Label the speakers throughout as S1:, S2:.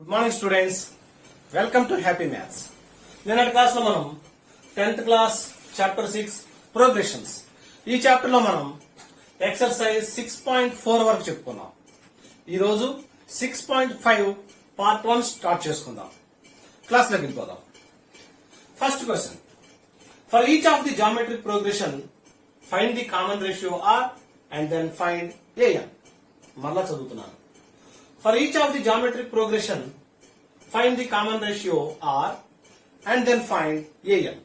S1: Good morning students, welcome to happy maths. నిన్నటి class లో మనం 10th క్లాస్ చాప్టర్ 6 ప్రోగ్రెషన్స్ ఈ చాప్టర్ లో మనం ఎక్సర్సైజ్ 6.4 వరకు చెప్పుకున్నాం. ఈ రోజు 6.5 పార్ట్ 1 స్టార్ట్ చేసుకుందాం. క్లాస్ లోకి వెళ్ళిపోదాం. First question, for each of the geometric progression find the common ratio R and then find AN. మరలా చదువుతున్నాను. For each of the geometric progression, find the common ratio R and then find AN.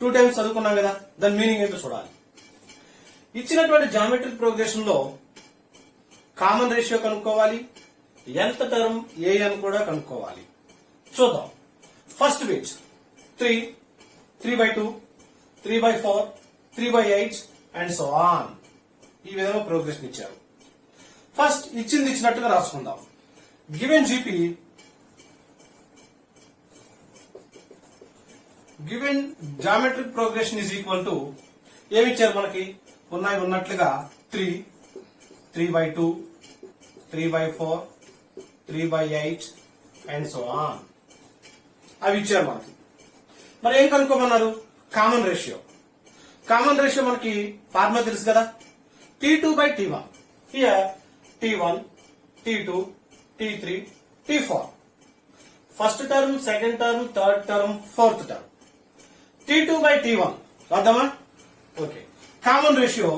S1: 2 times చదువుకున్నాం కదా, దాని meaning ఏంటో చూడాలి. ఇచ్చినటువంటి geometric progression లో common ratio కనుక్కోవాలి, ఎంత టర్మ్ AN కూడా కనుక్కోవాలి. చూద్దాం. First bit 3, 3/2, 3/4, 3/8 and so on. ఈ విధంగా ప్రోగ్రెషన్ ఇచ్చారు. ఫస్ట్ ఇచ్చింది ఇచ్చినట్టుగా రాసుకుందాం. Given GP, given geometric progression is equal to ఏమి ఇచ్చారు మనకి? ఉన్నట్లుగా 3, 3/2, 3/4, 3/8 అండ్ సో ఆన్ అవి ఇచ్చారు మనకి. మరి ఏం కనుక్కోమన్నారు? Common ratio. కామన్ రేషియో మనకి ఫార్ములా తెలుసు కదా, T2/T1. Here T1, T2, T3, T4. First term, second term, third term, fourth term. T2/T1 రాద్దామా? Okay. Common ratio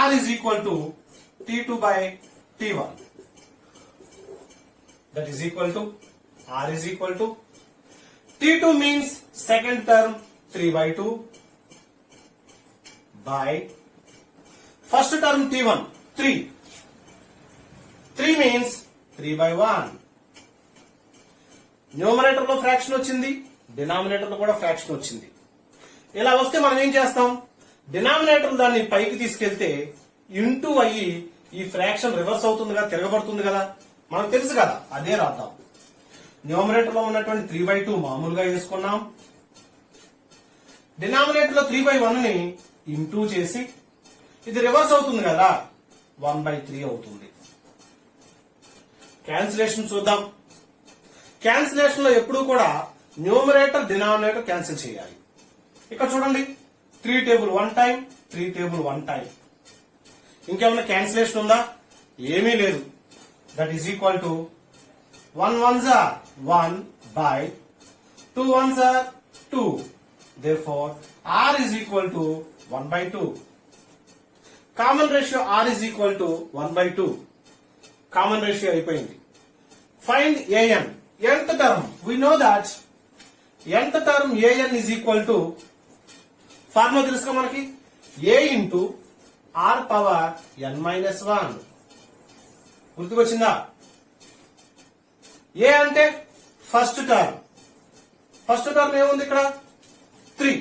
S1: R is equal to T2/T1. That is equal to R is equal to T2 means second term 3/2 by first term T1 3. 3 means 3/1. Numerator లో fraction వచ్చింది, denominator లో కూడా fraction వచ్చింది. ఇలా వస్తే మనం ఏం చేస్తాం? డినామినేటర్ దాన్ని పైకి తీసుకెళ్తే ఇంటూ అయ్యి ఈ ఫ్రాక్షన్ రివర్స్ అవుతుంది కదా, తిరగబడుతుంది కదా, మనకు తెలుసు కదా, అదే రాద్దాం. న్యూమరేటర్ లో ఉన్నటువంటి 3/2 మామూలుగా వేసుకున్నాం. డినామినేటర్ లో 3/1 ని ఇంటూ చేసి ఇది రివర్స్ అవుతుంది కదా, 1/3 అవుతుంది. క్యాన్సిలేషన్ చూద్దాం. క్యాన్సిలేషన్ లో ఎప్పుడు కూడా న్యూమరేటర్ డినామినేటర్ క్యాన్సిల్ చేయాలి. ఇక్కడ చూడండి, 3 టేబుల్ 1 టైం, 3 టేబుల్ 1 టైం. ఇంకేమైనా క్యాన్సిలేషన్ ఉందా? ఏమీ లేదు. That is equal to 1 ones are 1 by 2 ones are 2. Therefore, R is equal to 1/2. Common ratio R is equal to 1/2. Common ratio అయిపోయింది. Find AN. Nth term. We know that nth term AN is equal to formula తెలుసుగా మనకి, A into R power n-1. గుర్తుకొచ్చిందా? ఏ అంటే first term. First term ఏముంది ఇక్కడ? 3.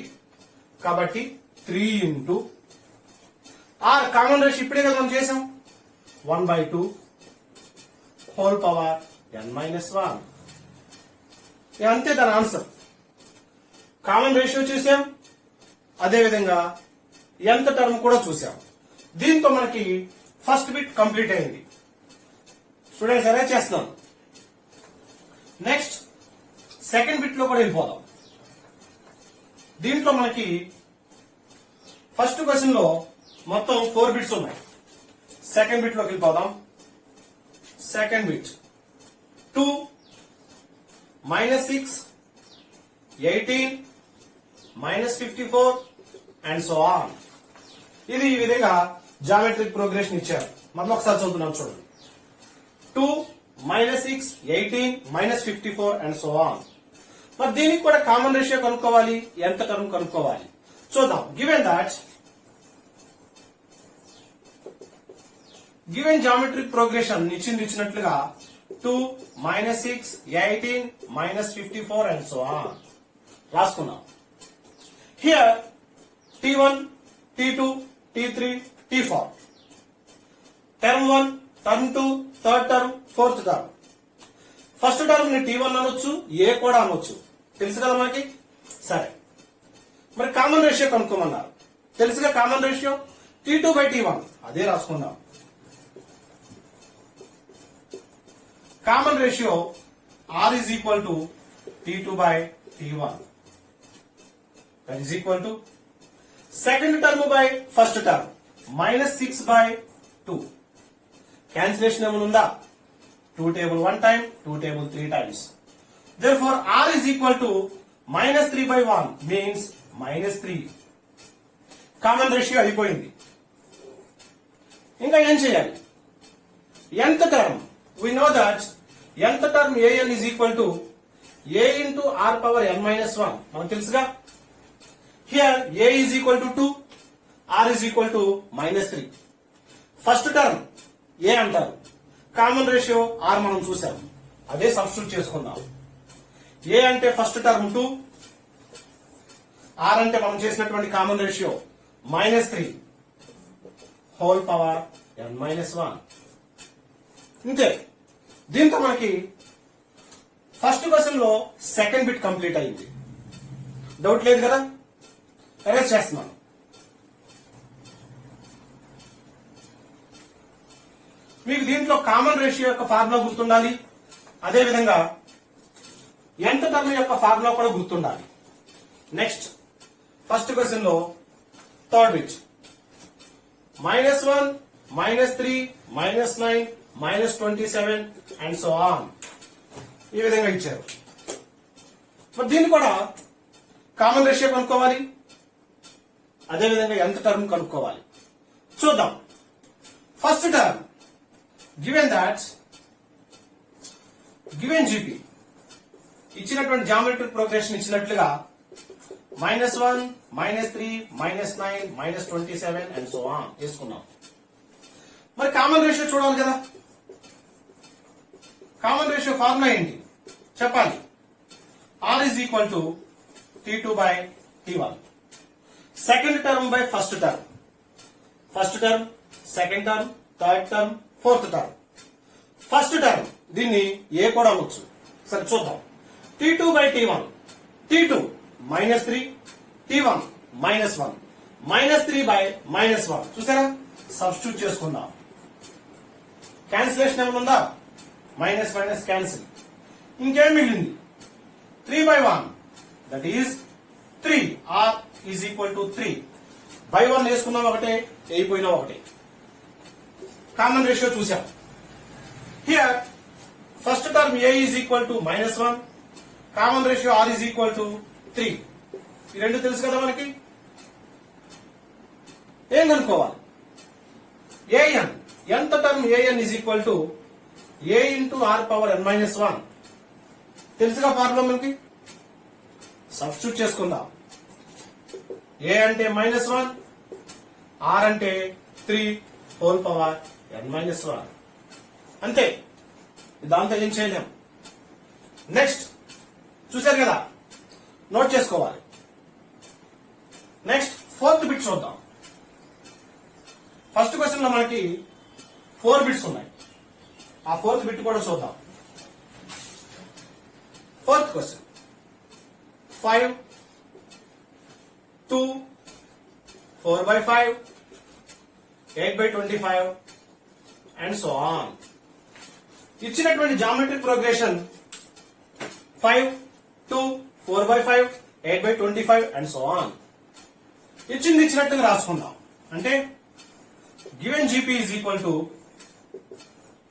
S1: కాబట్టి 3 into are common ratio ఇప్పుడే కదా మనం చేసాం, 1/2 హోల్ పవర్ n-1. అంతే దాని ఆన్సర్. కామన్ రేషియో చూసాం, అదేవిధంగా ఎంత టర్మ్ కూడా చూసాం. దీంతో మనకి ఫస్ట్ బిట్ కంప్లీట్ అయింది. స్టూడెంట్స్ అరే చేస్తున్నాం. నెక్స్ట్ సెకండ్ బిట్ లో కూడా వెళ్ళిపోదాం. దీంట్లో మనకి ఫస్ట్ క్వశ్చన్ లో మొత్తం 4 బిట్స్ ఉన్నాయి. సెకండ్ బిట్ లోకి వెళ్ళిపోదాం. Second bit 2, -6, 18, -54 and so on. ఇది ఈ విధంగా జామెట్రిక్ ప్రోగ్రెషన్ ఇచ్చారు. మళ్ళీ ఒకసారి చదువుతున్నాం చూడండి. 2, -6, 18, -54 అండ్ సో ఆన్. మరి దీనికి కూడా కామన్ రేషియో కనుక్కోవాలి, ఎంత టర్మ్ కనుక్కోవాలి. చూద్దాం. Given that given geometric progression ఇచ్చినట్లుగా 2, -6, 18, -54 అండ్ సో ఆన్ రాసుకున్నాం. Here T1, T2, T3, T4. Term 1, term 2, third term, fourth term. First term ని T1 అనొచ్చు, ఏ కూడా అనొచ్చు, తెలుసు కదా మనకి. సరే, మరి కామన్ రేషియో కనుక్కోమన్నారు. తెలుసుగా common ratio T2 by T1 అదే రాసుకుందాం. Common ratio R is equal to T2 by T1. That is equal to second term by first term minus 6 by 2. Cancellation ఏమైనా ఉందా? 2 table 1 time, 2 table 3 times. Therefore, R is equal to minus 3 by 1 means minus 3. Common ratio అయిపోయింది. ఇంకా ఏం చేయాలి? nth term. We know that nth term an is equal to a into r power n minus 1. మనకు తెలుసుగా? Here a is equal to 2, r is equal to minus 3. First term a అంటారు. Common ratio r మనం చూసాం. అదే substitute చేసుకుందాం. a అంటే first term 2, r అంటే మనం చేసినటువంటి common ratio minus 3 whole power n minus 1. ఇంతే. దీంతో మనకి ఫస్ట్ క్వశ్చన్ లో సెకండ్ బిట్ కంప్లీట్ అయింది. డౌట్ లేదు కదా? అరెస్ట్ చేస్తున్నాను. మీకు దీంట్లో కామన్ రేషియో యొక్క ఫార్ములా గుర్తుండాలి. అదేవిధంగా nth టర్మ్ యొక్క ఫార్ములా కూడా గుర్తుండాలి. నెక్స్ట్ ఫస్ట్ క్వశ్చన్ లో third bit -1, -3, -9, -27 and so on ఈ విధంగా ఇచ్చారు. మరి దీన్ని కూడా కామన్ రేషియో కనుక్కోవాలి. అదేవిధంగా nth టర్మ్ కనుక్కోవాలి. చూద్దాం. First term given that given GP ఇచ్చినటువంటి జామెట్రిక్ ప్రోగ్రెషన్ ఇచ్చినట్లుగా -1, -3, -9, -27 అండ్ సో ఆన్ తీసుకున్నాం. మరి కామన్ రేషియో చూడాలి కదా. కామన్ రేషియో ఫార్ములా ఏంటి చెప్పాలి. R is equal to T2 by T1. Second term by first term. First term, second term, third term, fourth term. First term దీన్ని ఏ కూడా అనొచ్చు. సరే చూద్దాం. T2 by T1. T2 -3, T1 -1, -3 by -1. చూసారా? Substitute చేసుకుందాం. Cancellation ఏమైనా ఉందా? Minus minus cancel. ఇంకేం మిగిలింది? 3 by 1. That is 3. R is equal to 3. by 1 వేసుకున్నాం ఒకటే, అయిపోయినా ఒకటే. కామన్ రేషియో చూసాం. Here first term a is equal to -1. Common ratio R is equal to 3. ఈ రెండు తెలుసు కదా మనకి. ఏం కనుక్కోవాలి? an. nth term an is equal to a into r power n minus 1. తెలుసుగా ఫార్ములా మనకి. సబ్స్టిట్యూట్ చేసుకుందాం. a అంటే -1, r అంటే 3 హోల్ పవర్ n minus 1. అంతే. దాంతో ఏం చేయలేం. నెక్స్ట్ చూశారు కదా, నోట్ చేసుకోవాలి. నెక్స్ట్ ఫోర్త్ బిట్ చూద్దాం. ఫస్ట్ క్వశ్చన్ లో మనకి 4 బిట్స్ ఉన్నాయి. ఆ ఫోర్త్ బిట్ కూడా చూద్దాం. Fourth question 5, 2, 4 by 5, 8 by 25 and so on. ఇచ్చినటువంటి geometric progression 5, 2, 4 by 5, 8 by 25 and so on. ఇచ్చింది ఇచ్చినట్టుగా రాసుకుందాం. అంటే given GP is equal to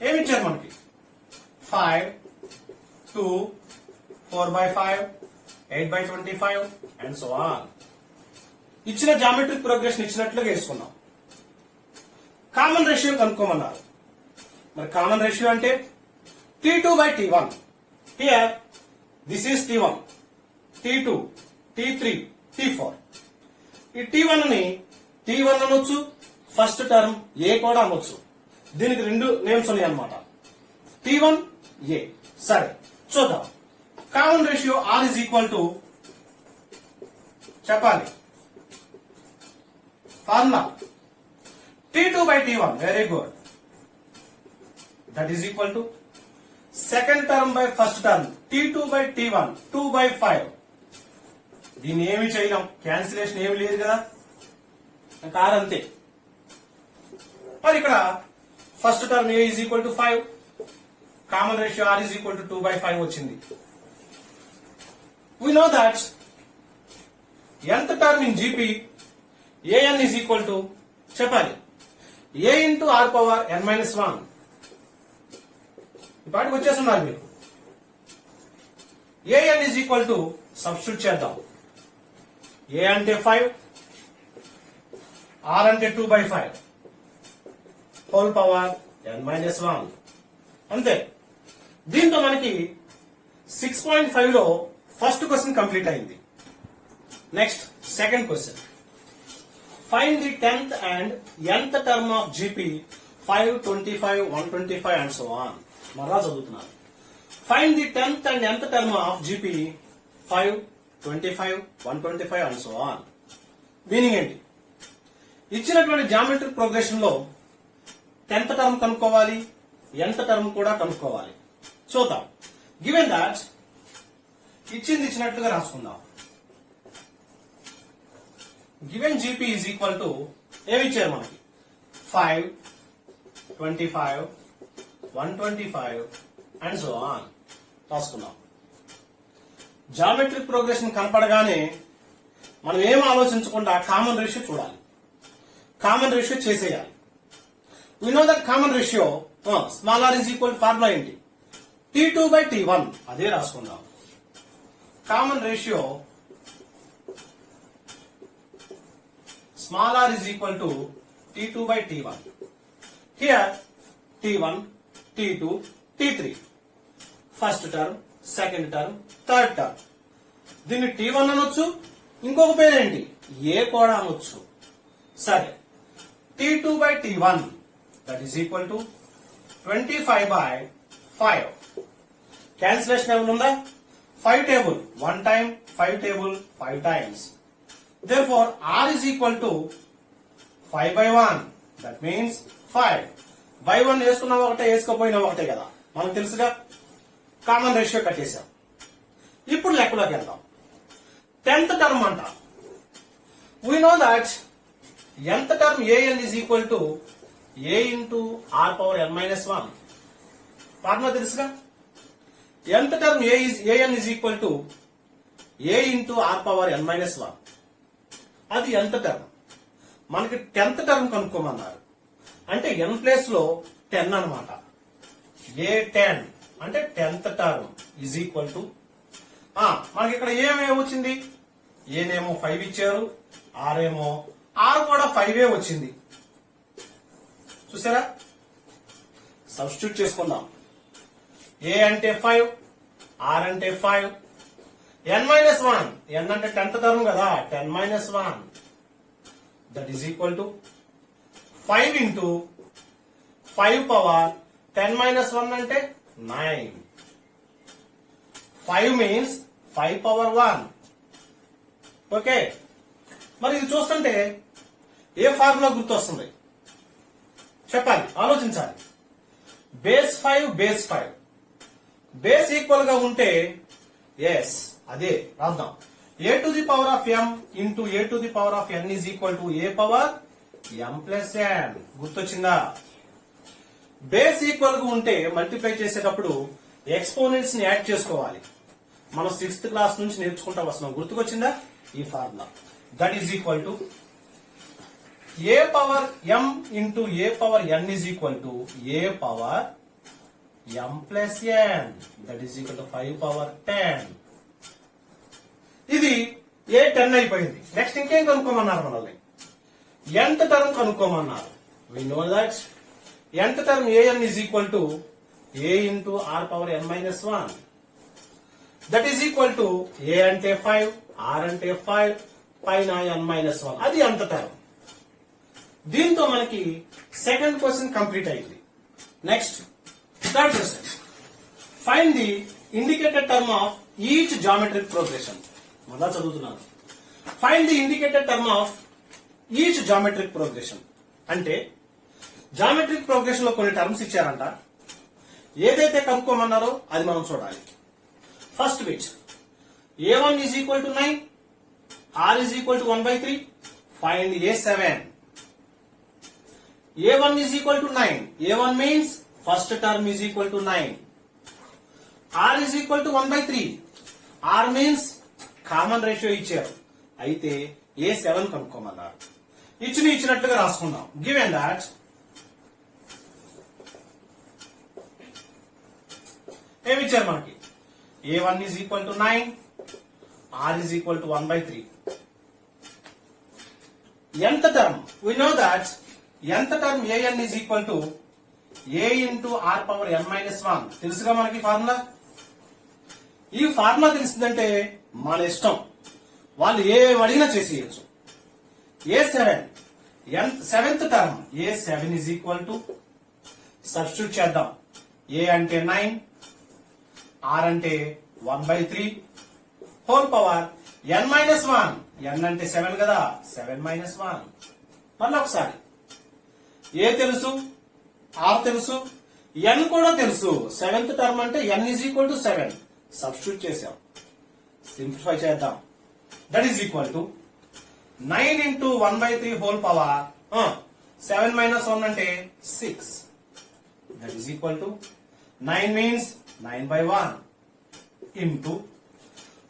S1: ఏమి ఇచ్చారు మనకి? 5, 2, 4 by 5, 8 by 25 and so on. ఇచ్చిన జామెట్రిక్ ప్రోగ్రెషన్ ఇచ్చినట్లుగా వేసుకున్నాం. కామన్ రేషియో కనుక్కోమన్నారు. మరి కామన్ రేషియో అంటే T2 by T1. Here this is T1, T2, T3, T4. ఈ T1 ని T1 అనొచ్చు, ఫస్ట్ టర్మ్ ఏ కూడా అనొచ్చు. దీనికి రెండు నేమ్స్ ఉన్నాయి అన్నమాట. T1, A. సరే చూద్దాం. Common ratio R is equal to చెప్పాలి. Formula T2 by T1. Very good. That is equal to second term by first term T2 by T1, 2 by 5. దీన్ని ఏమి చేయలేం. క్యాన్సిలేషన్ ఏమి లేదు కదా. కార్ అంతే. మరి ఇక్కడ first term a is equal to 5, common ratio r is equal to 2/5 వచ్చింది. We know that nth term in GP an is equal to చెప్పాలి a into r power n minus 1. ఈ పాటికి వచ్చేస్తున్నారు మీరు. an is equal to substitute చేద్దాం. a అంటే 5, r అంటే 2/5 whole power n minus 1 అంతే. దీంతో మనకి 6.5 లో ఫస్ట్ క్వశ్చన్ కంప్లీట్ అయింది. Next second question, find the 10th and nth term of GP 5, 25, 125 and so on. మరలా చదువుతున్నారు. Find the 10th and nth term of GP 5, 25, 125 and so on. Meaning ఏంటి? ఇచ్చినటువంటి geometric progression లో 10th term కనుక్కోవాలి, nth term కూడా కనుక్కోవాలి. చూద్దాం. Given that ఇచ్చినట్లుగా రాసుకుందాం. Given GP is equal to ఏమి ఇచ్చారు మనకి 5, 25, 125 అండ్ సో ఆన్ రాసుకుందాం. జామెట్రిక్ ప్రోగ్రెషన్ కనపడగానే మనం ఏం ఆలోచించకుండా కామన్ రేషియో చూడాలి, కామన్ రేషియో చేసేయాలి. We know that common ratio small r is equal formula ఏంటి? T2/T1. అదే రాసుకుందాం. Common ratio small r is equal to T2/T1. Here T1, T2, T3. First term, second term, third term. దీన్ని T1 అనొచ్చు, ఇంకొక పేరు ఏంటి ఏ కూడా అనొచ్చు. సరే, T2/T1 that is equal to 25/5. Cancellation ఏమైనా ఉందా? 5 table 1 time, 5 table 5 times. Therefore, r is equal to 5/1. That means 5. by 1 వేసుకున్నా ఒకటే, వేసుకోపోయినా ఒకటే కదా, మనకు తెలుసుగా. కామన్ రేషియో కట్టేశాం. ఇప్పుడు లెక్కలోకి వెళ్దాం. 10th టర్మ్ అంట. We know that nth term an is equal to a into r power n minus 1. Formula తెలుసుగా. nth term an is equal to a into r power n minus 1. అది nth term. మనకి 10th term కనుక్కోమన్నారు. అంటే n place లో 10 అనమాట. a10 అంటే 10th term is equal to మనకి ఇక్కడ ఏమేమి వచ్చింది? ఏనేమో 5 ఇచ్చారు, ఆర్ కూడా 5 వచ్చింది. చూసారా? సబ్స్టిట్యూట్ చేసుకుందాం. ఏ అంటే 5, ఆర్ అంటే 5, n minus 1, n అంటే 10th టర్మ్ కదా, 10 minus 1 that is equal to 5 into 5 power 10 minus 1 అంటే 9. 5 means 5 power 1. ఓకే, మరి ఇది చూస్తుంటే ఏ ఫార్ములా గుర్తొస్తుంది చెప్పాలి, ఆలోచించాలి. బేస్ 5 బేస్ 5 బేస్ ఈక్వల్ గా ఉంటే ఎస్ అదే రాద్దాం. a to the power of m into a to the power of n is equal to a power m plus n. గుర్తొచ్చిందా? బేస్ ఈక్వల్ గా ఉంటే మల్టిప్లై చేసేటప్పుడు ఎక్స్పోనెంట్స్ ని యాడ్ చేసుకోవాలి. మనం 6th క్లాస్ నుంచి నేర్చుకుంటా వస్తున్నాం. గుర్తుకొచ్చిందా ఈ formula? That is equal to a power m into a power n is equal to a power m plus n. that is equal to 5 power 10. ఇది a10 అయిపోయింది. నెక్స్ట్ ఇంకేం కనుక్కోమన్నారు మనల్ని? nth టర్మ్ కనుక్కోమన్నారు. we know that nth term an is equal to a into r power n minus 1. that is equal to a అంటే 5, r అంటే 5, పైన n minus 1. అది nth టర్మ్. దీంతో మనకి సెకండ్ క్వశ్చన్ కంప్లీట్ అయింది. Next third question, find the indicated term of each geometric progression. మళ్ళా చదువుతున్నాను. Find the indicated term of each geometric progression అంటే జామెట్రిక్ ప్రోగ్రెషన్ లో కొన్ని టర్మ్స్ ఇచ్చారంట. ఏదైతే కనుక్కోమన్నారో అది మనం చూడాలి. First bit a1 is equal to 9, r is equal to 1/3. Find a7. A1 is equal to 9. A1 means first term is equal to 9. R is equal to 1 by 3. R means common ratio ఇచ్చారు, అయితే A7 కనుక్కోమన్నారు. ఇచ్చినట్లుగా రాసుకుందాం. Given that ఏమి ఇచ్చారు మనకి? A1 is equal to 9, R is equal to 1 by 3. nth term, we know that nth term an is equal to a into r power n minus 1. తెలుసుగా మనకి formula. ఈ ఫార్ములా తెలిసిందంటే మన ఇష్టం, వాళ్ళు ఏ అడిగినా చేసేయచ్చు. A7 seventh term A7 is equal to, substitute చేద్దాం. A అంటే 9, R అంటే 1 by 3 whole power n minus 1. n అంటే 7 కదా, 7 minus 1. మళ్ళీ ఒకసారి A తెలుసు, R తెలుసు, n కూడా తెలుసు. సెవెంత్ టర్మ్ అంటే n is equal to 7. Substitute చేసాం. సింప్లిఫై చేద్దాం. That is equal to 9 into 1 by 3 whole power 7 minus 1 అంటే 6. That is equal to 9 means 9 by 1 into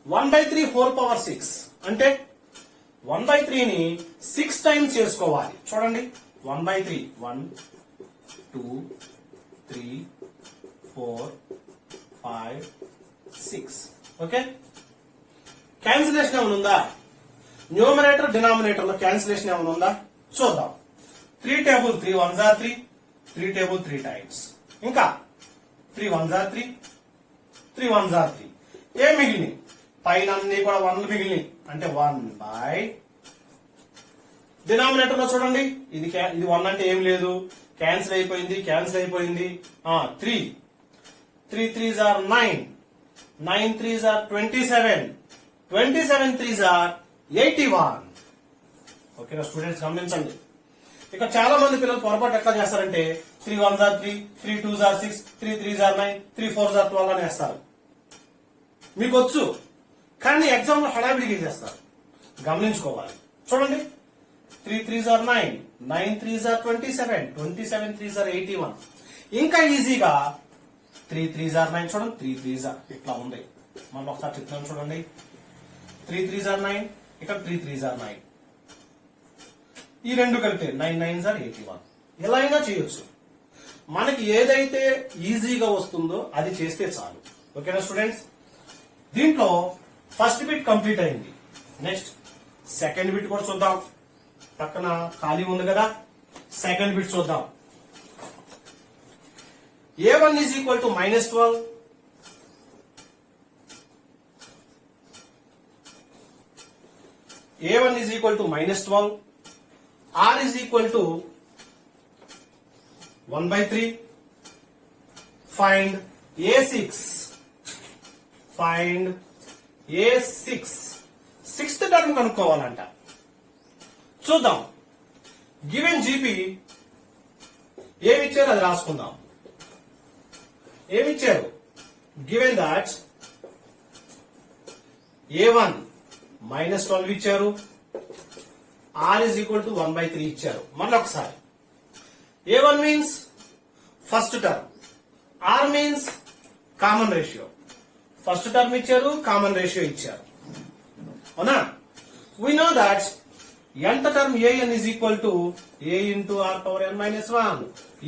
S1: 1 by 3 whole power 6 అంటే 1 by 3 ని 6 టైమ్స్ చేసుకోవాలి. చూడండి, 1 by 3 1 2 3 4 5 6. ఓకే, క్యాన్సిలేషన్ ఏమైనా ఉందా? న్యూమరేటర్ డినామినేటర్ లో క్యాన్సిలేషన్ ఏమైనా ఉందా చూద్దాం. 3 table 3 1s are 3, 3 table 3 times, ఇంకా 3 1s are 3, 3 1s are 3. ఏం మిగిలినాయి? పైన అన్ని కూడా 1లు మిగిలినాయి, అంటే 1 by డినామినేటర్ లో చూడండి, ఇది 1 అంటే ఏం లేదు, క్యాన్సిల్ అయిపోయింది. 3 3s are 9, 9 3s are 27, 27 3s are 81. ఓకేనా స్టూడెంట్స్, గమనించండి. ఇక చాలా మంది పిల్లలు పొరపాటు ఎట్లా చేస్తారంటే 3 1s are 3, 3 2s are 6, 3 3s are 9, 3 4s are 12 అని వేస్తారు. మీకు వచ్చు, కానీ ఎగ్జామ్ లో హడావిడిగా చేస్తారు. గమనించుకోవాలి. చూడండి, 3 3s are 9, 9 3s are 27, 27 3s are 81. ఇంకా ఈజీగా 3 3s are 9. చూడండి, 3 3s are ఇట్లా ఉంది. మనం ఒకసారి చెప్తున్నాం చూడండి, 3 3s are 9, ఇక్కడ 3 3s are 9. ఈ రెండు కలిపితే 9 9s are 81. ఎలా అయినా చేయొచ్చు, మనకి ఏదైతే ఈజీగా వస్తుందో అది చేస్తే చాలు. ఓకేనా స్టూడెంట్స్, దీంట్లో ఫస్ట్ బిట్ కంప్లీట్ అయింది. నెక్స్ట్ సెకండ్ బిట్ కూడా చూద్దాం. పక్కన ఖాళీ ఉంది కదా, సెకండ్ బిట్ చూద్దాం. A1 is equal to -12, A1 is equal to -12, R is equal to 1 by 3. Find A6. Find A6. Sixth term కనుక్కోవాలంట. చూద్దాం. గివెన్ జీపీ ఏమిచ్చారు అది రాసుకుందాం. ఏమిచ్చారు? గివెన్ దాట్ A1 -12 ఇచ్చారు, R is equal to 1 by 3 ఇచ్చారు. మళ్ళీ ఒకసారి, A1 means first term, R means common ratio. First term ఇచ్చారు, common ratio ఇచ్చారు, అవునా? We know that nth term an is equal to a into r power n minus 1.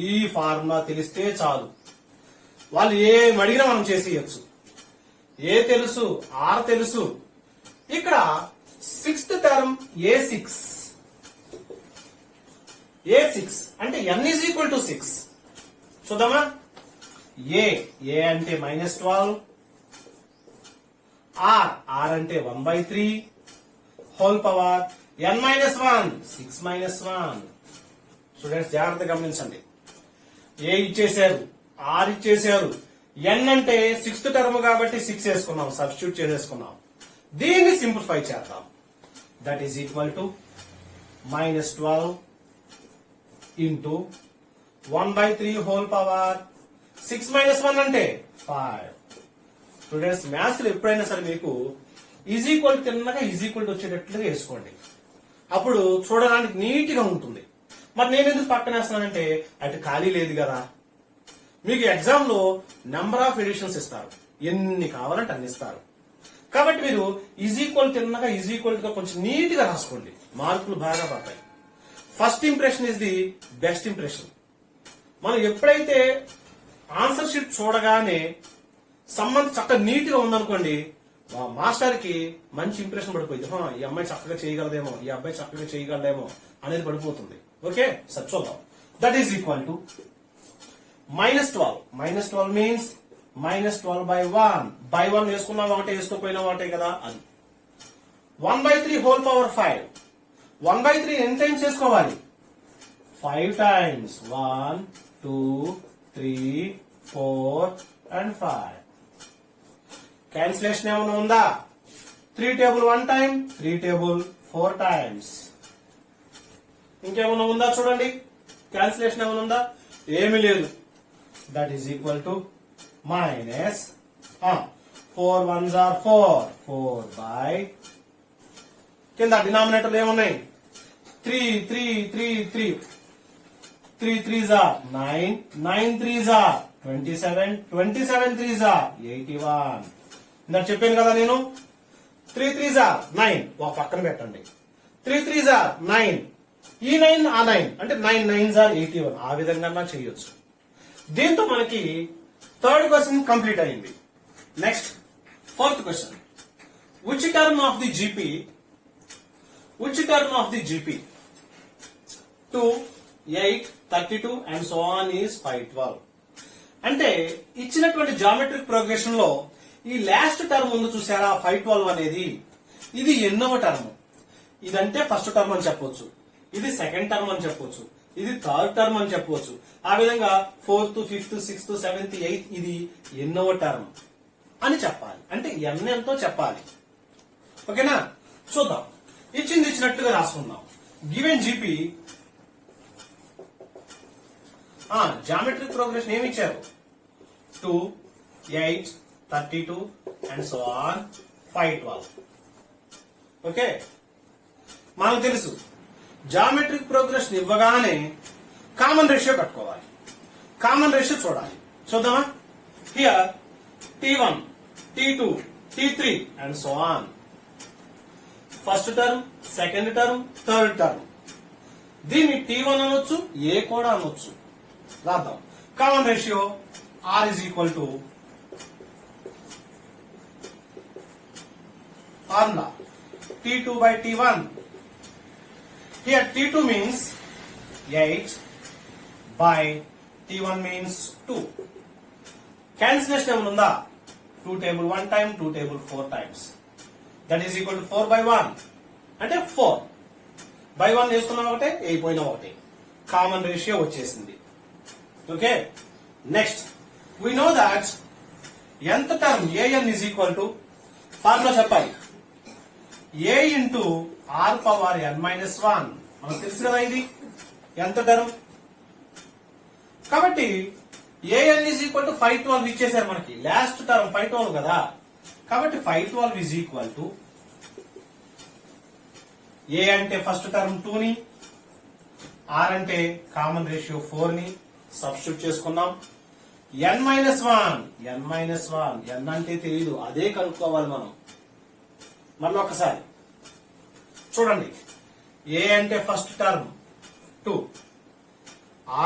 S1: ఈ formula తెలిస్తే చాలు, వాళ్ళు ఏం అడిగినా మనం చేసేయచ్చు. ఏ తెలుసు, ఆర్ తెలుసు. ఇక్కడ సిక్స్త్ టర్మ్ A6 అంటే n is equal to 6. చూద్దామా? ఏ అంటే -12, ఆర్ అంటే 1 by 3 whole power n minus 1, 6 minus 1. Students జాగ్రత్తగా గమనించండి. ఏ ఇచ్చేశారు, ఆర్ ఇచ్చేశారు, n అంటే సిక్స్త్ టర్మ్ కాబట్టి 6 వేసుకున్నాం, సబ్స్టిట్యూట్ చేసేసుకున్నాం. దీన్ని సింప్లిఫై చేద్దాం. That is equal to -12 into 1 by 3 whole power 6 minus 1 అంటే 5. స్టూడెంట్స్, మ్యాథ్స్ లో ఎప్పుడైనా సరే మీకు ఈజ్ ఈక్వల్ తిన్నగా ఈజ్ ఈక్వల్ వచ్చేటట్లుగా వేసుకోండి. అప్పుడు చూడడానికి నీట్ గా ఉంటుంది. మరి నేను ఎందుకు పక్కన వేస్తున్నానంటే అటు ఖాళీ లేదు కదా. మీకు ఎగ్జామ్ లో నెంబర్ ఆఫ్ ఎడిషన్స్ ఇస్తారు, ఎన్ని కావాలంటే అన్ని ఇస్తారు. కాబట్టి మీరు తిన్నగా గా కొంచెం నీట్ గా రాసుకోండి, మార్కులు బాగా పడతాయి. First impression is the best impression. మనం ఎప్పుడైతే ఆన్సర్ షీట్ చూడగానే సంబంధం చక్కగా నీట్ గా ఉందనుకోండి, మాస్టర్ కి మంచి ఇంప్రెషన్ పడిపోయింది. ఈ అమ్మాయి చక్కగా చేయగలదేమో, ఈ అబ్బాయి చక్కగా చేయగలదేమో అనేది పడిపోతుంది. ఓకే, సరే చూద్దాం. That is equal to -12. -12 means -12/1. By 1 వేసుకున్నా ఒకటే, వేసుకోపోయినా ఒకటే కదా. అది 1/3 హోల్ పవర్ 5. 1/3 ఎన్ని టైమ్స్ వేసుకోవాలి? 5 times. 1, 2, 3, 4 and 5. క్యాన్సిలేషన్ ఏమైనా ఉందా? 3 టేబుల్ 1 time, 3 టేబుల్ 4 times. ఇంకేమైనా ఉందా చూడండి, క్యాన్సిలేషన్ ఏమైనా ఉందా? ఏమీ లేదు. That is equal to minus 4 1s are 4. 4 by కింద డినామినేటర్లు ఏమున్నాయి? 3 3 3 3 3 3s are 9. 9 3s are 27. 27 3s are 81. ఇందాక చెప్పాను కదా నేను, 3 3s are 9 ఒక పక్కన పెట్టండి. 3 3s are 9. ఈ 9 ఆ 9 అంటే 9 9s are 81. ఆ విధంగా చేయొచ్చు. దీంతో మనకి థర్డ్ క్వశ్చన్ కంప్లీట్ అయింది. Next fourth question. Which term of the GP 2, 8, 32 and so on is 512. అంటే ఇచ్చినటువంటి జామెట్రిక్ ప్రోగ్రెషన్ లో ఈ లాస్ట్ టర్మ్ ఉంది చూసారా, 512 అనేది, ఇది ఎన్నవ టర్మ్? ఇదంటే ఫస్ట్ టర్మ్ అని చెప్పొచ్చు, ఇది సెకండ్ టర్మ్ అని చెప్పొచ్చు, ఇది థర్డ్ టర్మ్ అని చెప్పవచ్చు. ఆ విధంగా 4th, 5th, 6th, 7th, 8th ఇది ఎన్నవ టర్మ్ అని చెప్పాలి. అంటే ఎంతో చెప్పాలి. ఓకేనా, చూద్దాం. ఇచ్చినట్టుగా రాసుకుందాం. గివెన్ జీపీ జామెట్రిక్ ప్రోగ్రెషన్ ఏమి ఇచ్చారు? 2, 8, 32 and so on 512. ఓకే, మనకు తెలుసు జామెట్రిక్ ప్రోగ్రెషన్ ఇవ్వగానే కామన్ రేషియో కట్టుకోవాలి. కామన్ రేషియో చూడాలి. చూద్దామా? Here T1, T2, T3 and so on. First term, second term, third term. దీన్ని T1 అనొచ్చు, ఏ కూడా అనొచ్చు. రాద్దాం. Common ratio R is equal to formula T2 by T1. Here T2 means 8 by T1 means 2. Cancellation ఏమనుందా? 2 table 1 time, 2 table 4 times. That is equal to 4 by 1. అంటే 4 by 1 వేసుకున్నా ఒకటే, అయిపోయినా ఒకటే. కామన్ రేషియో వచ్చేసింది. Okay, next we know that nth term an is equal to, formula చెప్పాలి, a into r power n minus 1. మనకు తెలుసు కదా ఇది nth టర్మ్. కాబట్టి an is equal to 512 ఇచ్చేసారు మనకి. లాస్ట్ టర్మ్ 512 కదా, కాబట్టి 512 is equal to a అంటే ఫస్ట్ టర్మ్ 2 ని, r అంటే కామన్ రేషియో 4 ని సబ్స్టిట్యూట్ చేసుకున్నాం. n minus 1, n అంటే తెలియదు, అదే కనుక్కోవాలి మనం. మళ్ళీ ఒకసారి చూడండి. a అంటే ఫస్ట్ టర్మ్ 2,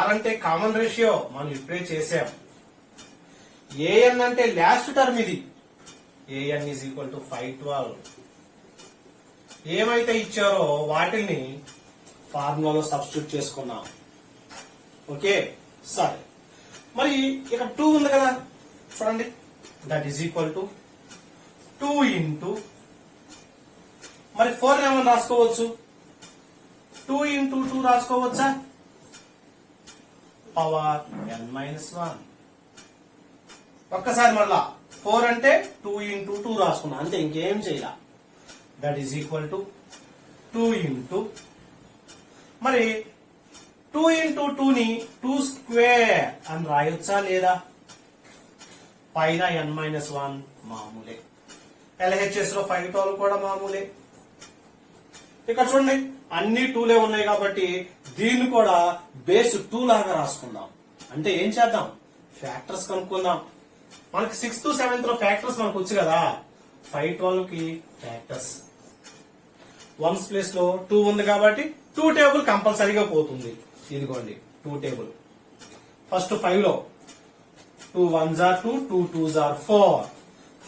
S1: r అంటే కామన్ రేషియో మనం ఇప్పుడే చేసాం, an అంటే లాస్ట్ టర్మ్ ఇది, an is equal to 512. ఏమైతే ఇచ్చారో వాటిని ఫార్ములాలో సబ్స్టిట్యూట్ చేసుకున్నాం. ఓకే, సరే. మరి ఇక్కడ 2 ఉంది కదా, చూడండి. That is equal to 2 into, మరి 4 ఏమని రాసుకోవచ్చు? 2 ఇంటూ 2 రాసుకోవచ్చా? Power n minus 1. ఒక్కసారి మళ్ళా 4 అంటే 2 ఇంటూ 2 రాసుకున్నా, అంతే, ఇంకేం చేయాల. That is equal to 2 into, మరి 2 ఇంటూ 2 ని 2 స్క్వేర్ అని రాయొచ్చా లేదా? పైన n minus 1 మామూలే, LHS లో 512 కూడా మామూలే. ఇక్కడ చూడండి అన్ని 2లే ఉన్నాయి కాబట్టి దీన్ని కూడా బేస్ 2 లాగా రాసుకుందాం. అంటే ఏం చేద్దాం, ఫ్యాక్టర్స్ కనుక్కుందాం. మనకి 6th 7th లో ఫ్యాక్టర్స్ మనకు వచ్చు కదా. 5 12 కి ఫ్యాక్టర్స్ 1's ప్లేస్ లో 2 ఉంది కాబట్టి 2 టేబుల్ కంపల్సరీగా పోతుంది. ఇదిగోండి 2 టేబుల్. ఫస్ట్ 5 లో 2 1s are 2, 2 2s are 4.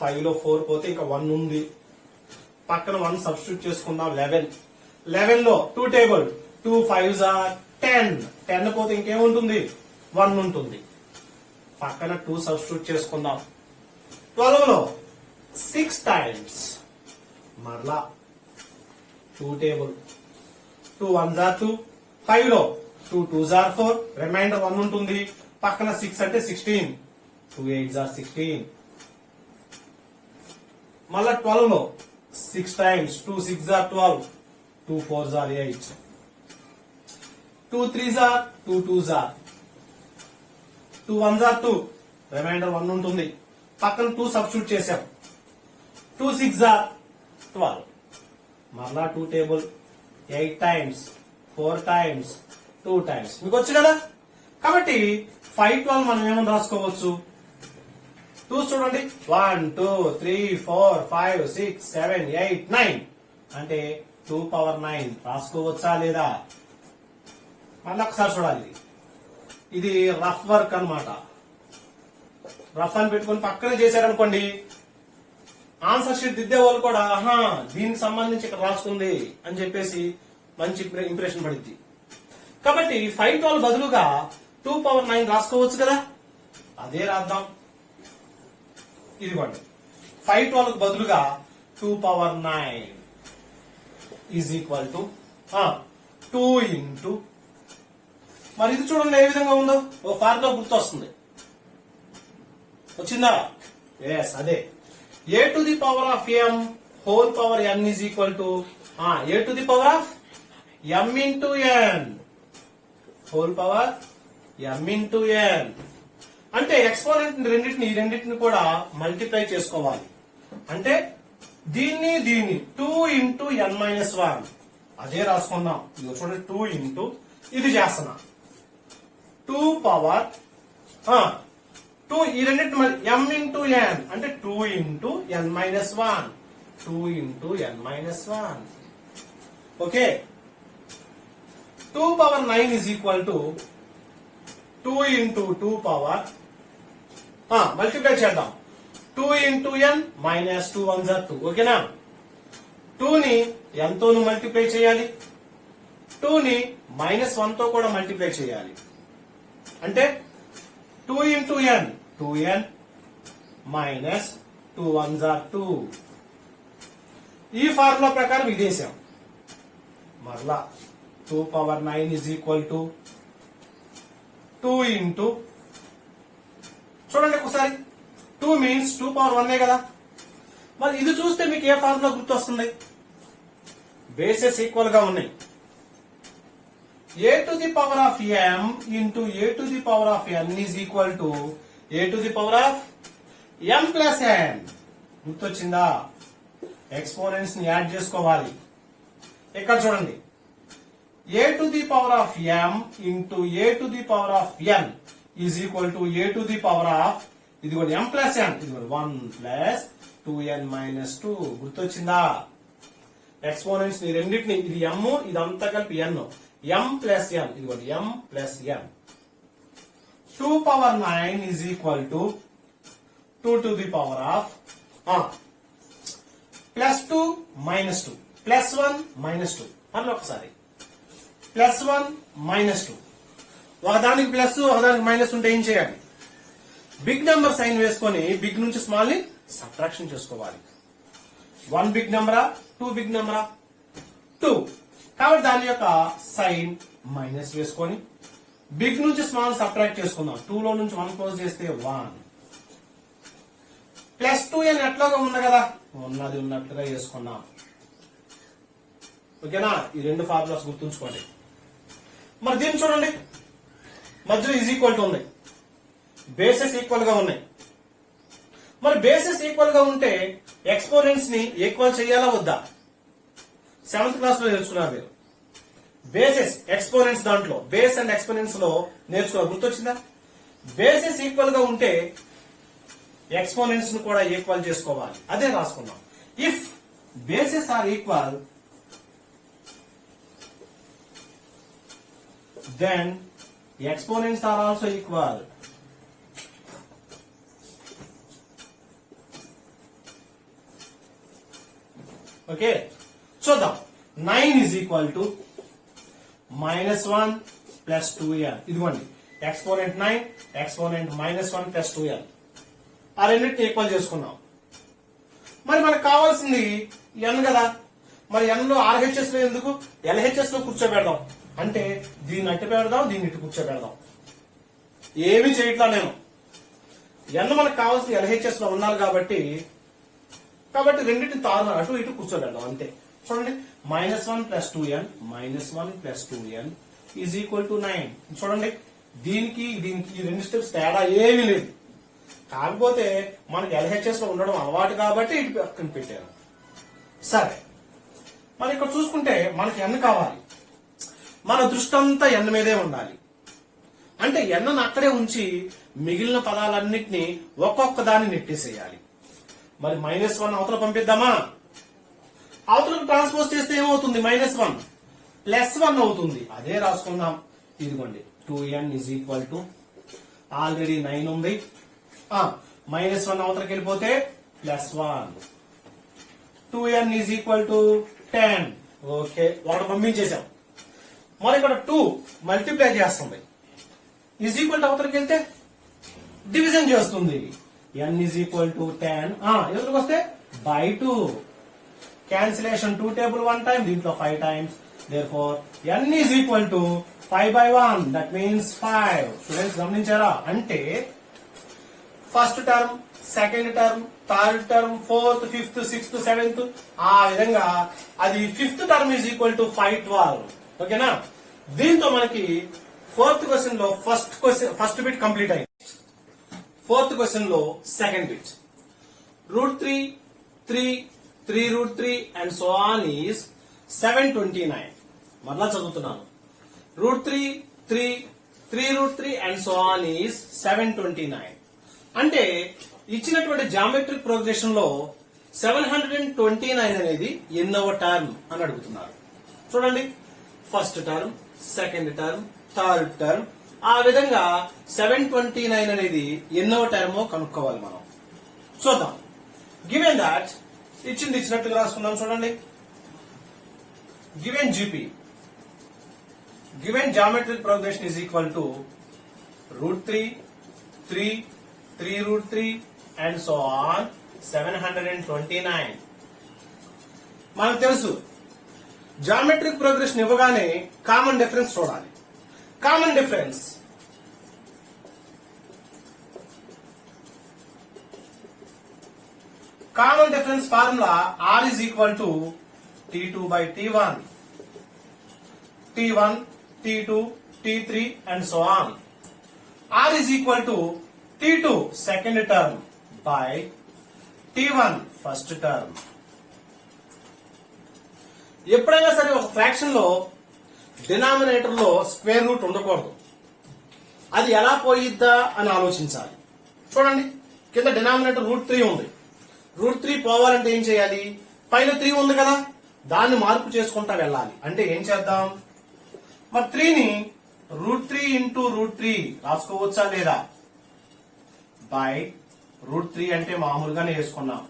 S1: 5 లో 4 పోతే ఇంకా 1 ఉంది. పక్కన 1 సబ్స్టిట్యూట్ చేసుకుందాం. 11 లో 2 టేబుల్ 2 5s are 10. 10 పోతే ఇంకేముంటుంది, 1 ఉంటుంది. పక్కన 2 సబ్స్టిట్యూట్ చేసుకుందాం. 12 లో 6 టైమ్స్ మరలా 2 టేబుల్ 2 1s are 2. 5 లో 2 2s are 4. రిమైండర్ 1 ఉంటుంది. పక్కన 6 అంటే 16. 2 8s are 16. మళ్ళా 12 లో 6 times 2 6s are 12. 2 4s are 8. 2 3s are 2 2s are 2 1s are 2. Reminder 1 ఉంటుంది. పక్కన 2 సబ్స్టిట్యూట్ చేసాం. 2 6s are 12. మరలా 2 టేబుల్ 8 టైమ్స్ 4 టైమ్స్ 2 టైమ్స్ మీకు వచ్చు కదా. కాబట్టి 5 12 మనం ఏమని రాసుకోవచ్చు, 2 చూడండి 1 2 3 4 5 6 7 8 9 అంటే 2 పవర్ 9 రాసుకోవచ్చా లేదా. మళ్ళీ ఒకసారి చూడాలి. ఇది రఫ్ వర్క్ అన్నమాట. రఫ్ అని పెట్టుకుని పక్కనే చేశారనుకోండి, ఆన్సర్ షీట్ దిద్దే వాళ్ళు కూడా దీనికి సంబంధించి ఇక్కడ రాసుకుంది అని చెప్పేసి మంచి ఇంప్రెషన్ పడింది. కాబట్టి 5 12 బదులుగా 2 పవర్ 9 రాసుకోవచ్చు కదా. అదే రాద్దాం. ఇదిగోండి 5 12 బదులుగా 2 power 9 is equal to 2 into, మరి ఇది చూడండి ఏ విధంగా ఉందో, ఓ ఫార్ములా గుర్తొస్తుంది. వచ్చిందా? ఎస్, అదే a to the power of m whole power n is equal to a to the power of m into n whole power m into n. అంటే exponent రెండింటిని కూడా మల్టిప్లై చేసుకోవాలి. అంటే దీన్ని 2 ఇంటూ n మైనస్ 1 అదే రాసుకుందాం. ఇది చూడండి 2 ఇంటూ ఇది చేస్తున్నా 2 పవర్ 2 ఈ రెండింటిని m ఇంటూ n అంటే 2 into n minus 1 2 into n minus 1. Okay, 2 power 9 is equal to 2 into 2 power multiply చేద్దాం. 2 into n minus 2 1s are 2. ఓకేనా. 2 ని n తోను మల్టిప్లై చేయాలి, 2 ని మైనస్ 1 తో కూడా మల్టిప్లై చేయాలి. అంటే 2 into n 2n minus 2 1s are 2. ఈ ఫార్ములా ప్రకారం ఇదేసాం. మరలా 2 power 9 is equal to 2 into, చూడండి ఒకసారి 2 మీన్స్ 2 పవర్ 1 కదా. మరి ఇది చూస్తే మీకు ఏ ఫార్ములా గుర్తొస్తుంది, బేసెస్ ఈక్వల్ గా ఉన్నాయి. a to the power of m into a to the power of n is equal to a to the power of m plus n. గుర్తొచ్చిందా? ఎక్స్పోనెంట్స్ ని యాడ్ చేసుకోవాలి. ఇక్కడ చూడండి a to the power of m into a to the power of n is equal to a to the power of ఇది కూడా m plus n, ఇది కూడా 1 plus 2n minus 2. గుర్తొచ్చిందా? ఎక్స్పోనెంట్స్ ని రెండింటిని, ఇది m ఇదంతా కలిపి n, m plus n, ఇది కూడా m plus n. 2 power 9 is equal to 2 to the power of plus 2 minus 2 plus 1 minus 2. మళ్ళీ ఒకసారి ప్లస్ 1 మైనస్ 2. ఒకదానికి ప్లస్ ఒకదానికి మైనస్ ఉంటే ఏం చేయాలి, బిగ్ నెంబర్ సైన్ వేసుకొని బిగ్ నుంచి స్మాల్ ని సబ్ట్రాక్షన్ చేసుకోవాలి. 1 బిగ్ నెంబరా 2 బిగ్ నెంబరా 2. కాబట్టి దాని యొక్క సైన్ మైనస్ వేసుకొని బిగ్ నుంచి స్మాల్ సబ్ట్రాక్ట్ చేసుకుందాం. 2 లో నుంచి 1 క్లోజ్ చేస్తే 1 ప్లస్ 2n ఎట్లాగా ఉంది కదా, ఉన్నది ఉన్నట్లుగా వేసుకున్నాం. ఓకేనా. ఈ రెండు ఫార్ములాస్ గుర్తుంచుకోండి. మరి దీన్ని చూడండి, మధ్యలో ఈజ్ ఈక్వల్ టు ఉంది, బేసెస్ ఈక్వల్ గా ఉన్నాయి. మరి బేసెస్ ఈక్వల్ గా ఉంటే ఎక్స్పోనెంట్స్ ని ఈక్వల్ చేయాలా వద్దా? 7th క్లాస్ లో నేర్చుకున్నారు మీరు. బేసెస్ ఎక్స్పోనెంట్స్ దాంట్లో బేస్ అండ్ ఎక్స్పోనెంట్స్ లో నేర్చుకున్నారు, గుర్తొచ్చిందా? బేసెస్ ఈక్వల్ గా ఉంటే ఎక్స్పోనెంట్స్ ను కూడా ఈక్వల్ చేసుకోవాలి, అదే రాసుకున్నాం. If bases are equal then exponents are also equal. Okay, చూద్దాం. 9 is equal to -1 plus 2n. ఇదిగోండి, ఎక్స్పోనెంట్ 9, ఎక్స్పోనెంట్ -1 plus 2n. ఆ రెండింటిని ఈక్వల్ చేసుకున్నాం. మరి మనకు కావాల్సింది n కదా, మరి n లో RHS లో ఎందుకు, LHS లో కూర్చోబెడదాం. అంటే దీన్ని అట్టు పెడదాం, దీన్ని ఇటు కూర్చోబెడదాం. ఏమీ చేయట్లా నేను. n మనకు కావాల్సిన LHS లో ఉండాలి కాబట్టి రెండింటిని తాను అటు ఇటు కూర్చోబెడదాం అంతే. చూడండి, -1 plus 2n -1 plus 2n is equal to 9. చూడండి, దీనికి ఈ రెండు స్టెప్స్ తేడా ఏమీ లేదు. కాకపోతే మనకి LHS లో ఉండడం అలవాటు కాబట్టి ఇటు పక్కన పెట్టాను. సరే, మరి ఇక్కడ చూసుకుంటే మనకి n కావాలి. మన దృష్టి అంతా n మీదే ఉండాలి. అంటే n అక్కడే ఉంచి మిగిలిన పదాలన్నింటినీ ఒక్కొక్క దాన్ని నెట్టేసేయాలి. మరి -1 అవతల పంపిద్దామా? అవతలకు ట్రాన్స్పోజ్ చేస్తే ఏమవుతుంది? -1 +1 అవుతుంది. అదే రాసుకుందాం. ఇదిగోండి, 2n is equal to already 9 ఉంది. -1 అవతలకి వెళ్ళిపోతే +1, 2n is equal to 10. Okay, ఒకటి పంపించేశాం. మరి ఇక్కడ 2 మల్టిప్లై చేస్తుంది, ఈజ్ ఈక్వల్ టు అవతలకి వెళ్తే డివిజన్ చేస్తుంది. n is equal to 10. ఎదురుకు వస్తే by 2. క్యాన్సిలేషన్ 2 టేబుల్ 1 టైం, దీంట్లో 5 times. therefore n is equal to 5/1. That means 5. Students గమనించారా? అంటే first term, second term, third term, fourth, fifth, sixth, seventh, ఆ విధంగా అది fifth term is equal to 512. ఓకేనా? దీంతో మనకి ఫోర్త్ క్వశ్చన్ లో ఫస్ట్ బిట్ కంప్లీట్ అయింది. ఫోర్త్ క్వశ్చన్ లో second bit √3, 3√3 and so on is 729. మరలా చదువుతున్నాను. √3, 3√3 అండ్ సో ఆన్ ఈజ్ 729. అంటే ఇచ్చినటువంటి జామెట్రిక్ ప్రోగ్రెషన్ లో 729 అనేది ఎన్నవ టర్మ్ అని అడుగుతున్నారు. చూడండి, first term, second term, third term, ఆ విధంగా 729 అనేది ఎన్నవ టర్మో కనుక్కోవాలి మనం. చూద్దాం. గివెన్ దాట్ ఇచ్చినట్టుగా రాసుకుందాం. చూడండి, given GP, given geometric progression is equal to √3, 3√3 and so on 729. మనకు తెలుసు జామెట్రిక్ ప్రోగ్రెషన్ ఇవ్వగానే కామన్ డిఫరెన్స్ చూడాలి. Common difference formula R is equal to T2 by T1, T1, T2, T3 and so on. R is equal to T2 second term by T1 first term. ఎప్పుడైనా సరే ఒక fraction లో denominator లో square root ఉండకూడదు. అది ఎలా పోయిద్దా అని ఆలోచించాలి. చూడండి, కింద డినామినేటర్ √3 ఉంది. √3 పోవాలంటే ఏం చేయాలి? పైన 3 ఉంది కదా, దాన్ని మార్పు చేసుకుంటా వెళ్ళాలి. అంటే ఏం చేద్దాం? మరి 3ని √3 ఇంటూ √3 రాసుకోవచ్చా లేదా? బై √3 అంటే మామూలుగానే వేసుకున్నాం.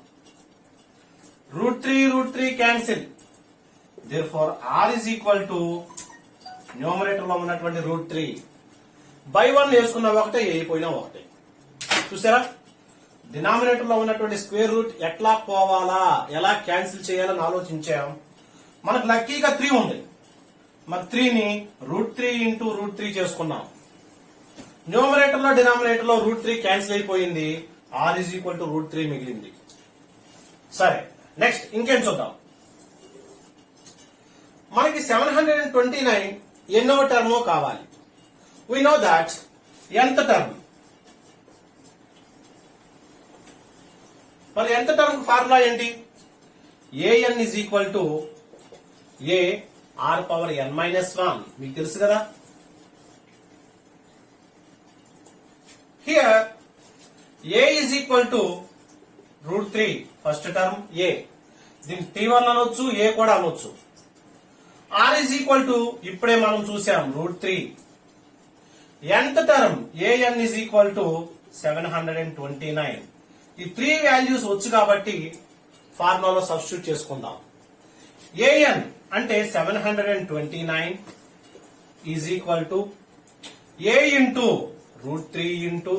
S1: √3 cancel. therefore R is equal to numerator లో ఉన్నటువంటి √3 బై 1 వేసుకున్నా ఒకటే, అయిపోయినా ఒకటే. చూసారా, డినామినేటర్ లో ఉన్నటువంటి స్క్వేర్ రూట్ ఎట్లా పోవాలా, ఎలా క్యాన్సిల్ చేయాలని ఆలోచించాం. మనకు లక్కీగా 3 ఉంది. మరి 3ని √3 ఇంటూ √3 చేసుకున్నాం. న్యూమరేటర్ లో డినామినేటర్ లో √3 క్యాన్సిల్ అయిపోయింది. R is equal to √3 మిగిలింది. సరే, నెక్స్ట్ ఇంకేం చూద్దాం. మనకి 729 ఎన్నవ టర్మో కావాలి. we know that nth term. మరి nth టర్మ్ ఫార్ములా ఏంటి? an is equal to a r power N minus 1 మీకు తెలుసు కదా. Here a is equal to √3 first term a, దీన్ని T1 అనొచ్చు, ఏ కూడా అనొచ్చు. ఆర్ ఈజ్ ఈక్వల్ టు ఇప్పుడే మనం చూసాం √3. nth term AN is equal to 729. ఈ 3 వాల్యూస్ వచ్చు కాబట్టి ఫార్ములాలో సబ్స్టిట్యూట్ చేసుకుందాం. ఏఎన్ అంటే 729 is equal to A into √3 into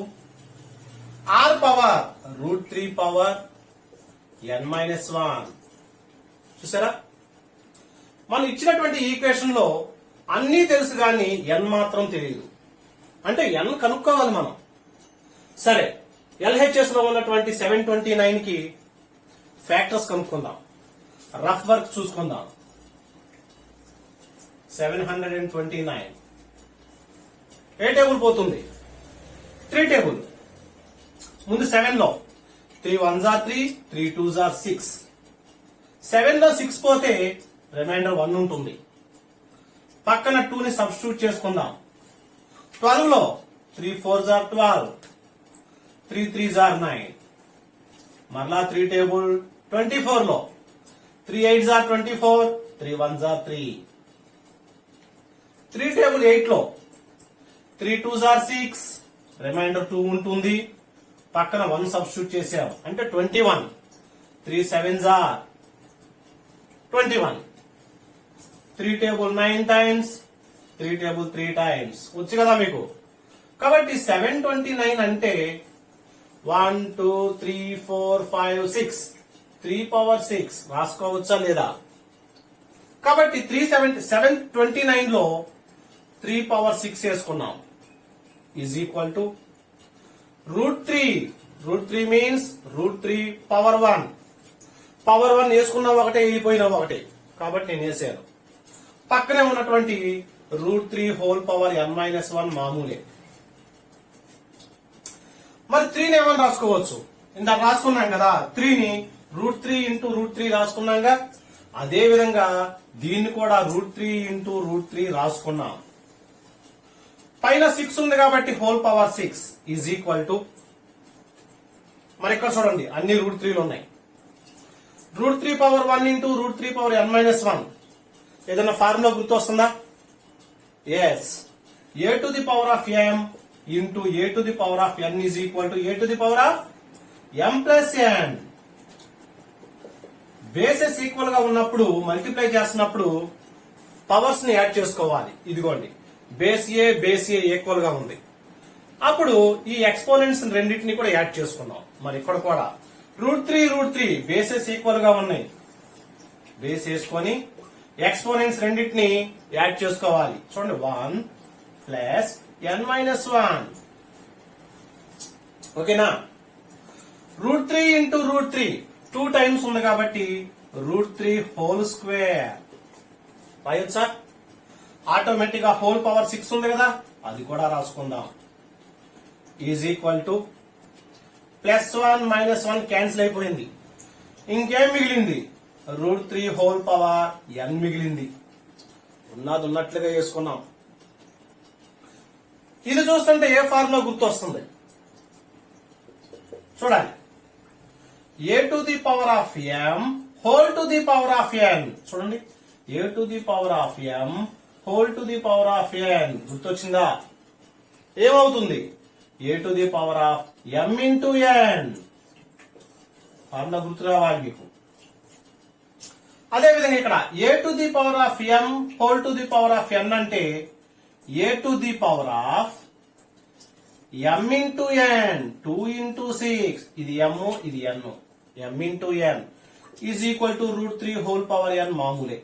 S1: R power √3 power N minus 1. చూసారా, మనం ఇచ్చినటువంటి ఈక్వేషన్ లో అన్నీ తెలుసు కానీ ఎన్ మాత్రం తెలియదు. అంటే ఎన్ కనుక్కోవాలి మనం. సరే, LHS లో ఉన్నటువంటి 729 కి ఫ్యాక్టర్స్ కనుక్కుందాం. రఫ్ వర్క్ చూసుకుందాం. 729 ఏ టేబుల్ పోతుంది? 3 టేబుల్. ముందు 7 లో 3 1s are 3, 3 2s are 6. 7 లో 6 పోతే రిమైండర్ 1 ఉంటుంది. పక్కన 2 ని సబ్స్టిట్యూట్ చేసుకుందాం. 12 లో 3 4s are 12, 3 3s are 9. మరలా 3 టేబుల్ 24 లో 3 8s are 24, 3 1s are 3. 3 table 8 లో 3 2s are 6, రిమైండర్ 2 ఉంటుంది. పక్కన 1 సబ్స్టిట్యూట్ చేసాం అంటే 21. 3 7s are 21. 3 table 9 times, 3 table 3 times వచ్చు కదా మీకు. కాబట్టి 729 అంటే 1 2 3 4 5 6, 3 పవర్ 6 రాసుకోవచ్చా లేదా? కాబట్టి 729 లో 3 పవర్ 6 వేసుకున్నాం is equal to √3. √3 means √3 power 1. Power 1 వేసుకున్నా ఒకటే, వెళ్ళిపోయినా ఒకటే, కాబట్టి నేను వేసాను. పక్కనే ఉన్నటువంటి √3 హోల్ పవర్ n మైనస్ 1 మామూలే. మరి 3ని ఏమని రాసుకోవచ్చు? ఇందాక రాసుకున్నాం కదా 3ని √3 ఇంటూ √3 రాసుకున్నాగా. అదే విధంగా దీన్ని కూడా √3 ఇంటూ √3 రాసుకున్నాం. పైన 6 ఉంది కాబట్టి whole power 6 is equal to, మరి ఇక్కడ చూడండి అన్ని √3లు ఉన్నాయి. √3 power 1 into √3 power n minus 1. ఏదైనా ఫార్ములా గుర్తు వస్తుందా? Yes, A to the power of m into A to the power of n is equal to A to the power of m plus n. Bases equal గా ఉన్నప్పుడు multiply చేస్తున్నప్పుడు powers ని add చేసుకోవాలి. ఇదిగోండి base ఏ equal గా ఉంది. అప్పుడు ఈ ఎక్స్పోనెంట్స్ రెండింటిని కూడా యాడ్ చేసుకున్నాం. మరి ఇక్కడ కూడా √3 బేసెస్ ఈక్వల్ గా ఉన్నాయి. బేస్ వేసుకొని ఎక్స్పోనెంట్స్ రెండింటిని యాడ్ చేసుకోవాలి. చూడండి 1 ప్లస్ n మైనస్ 1. ఓకేనా? √3 ఇంటూ √3 2 టైమ్స్ ఉంది కాబట్టి √3 హోల్ స్క్వేర్ రాయొచ్చా? ఆటోమేటిక్ గా హోల్ పవర్ 6 ఉంది కదా, అది కూడా రాసుకుందాం. ఈజ్ ఈక్వల్ టు +1 -1 క్యాన్సిల్ అయిపోయింది. ఇంకేం మిగిలింది? √3 హోల్ పవర్ n మిగిలింది. ఉన్నది ఉన్నట్లుగా చేసుకున్నాం. ఇది చూస్తుంటే ఏ ఫార్ములా గుర్తు వస్తుంది? చూడాలి. A to the power of m whole to the power of n. చూడండి, a to the power of m whole to the power of n గుర్తొచ్చిందా? ఏమవుతుంది? A to the power of m into n. Formula గుర్తు రావాలి మీకు. అదే విధంగా ఇక్కడ a to the power of m whole to the power of n అంటే a to the power of m into n 2 into 6. ఇది m, ఇది n. m into n is equal to √3 whole power n మామూలే.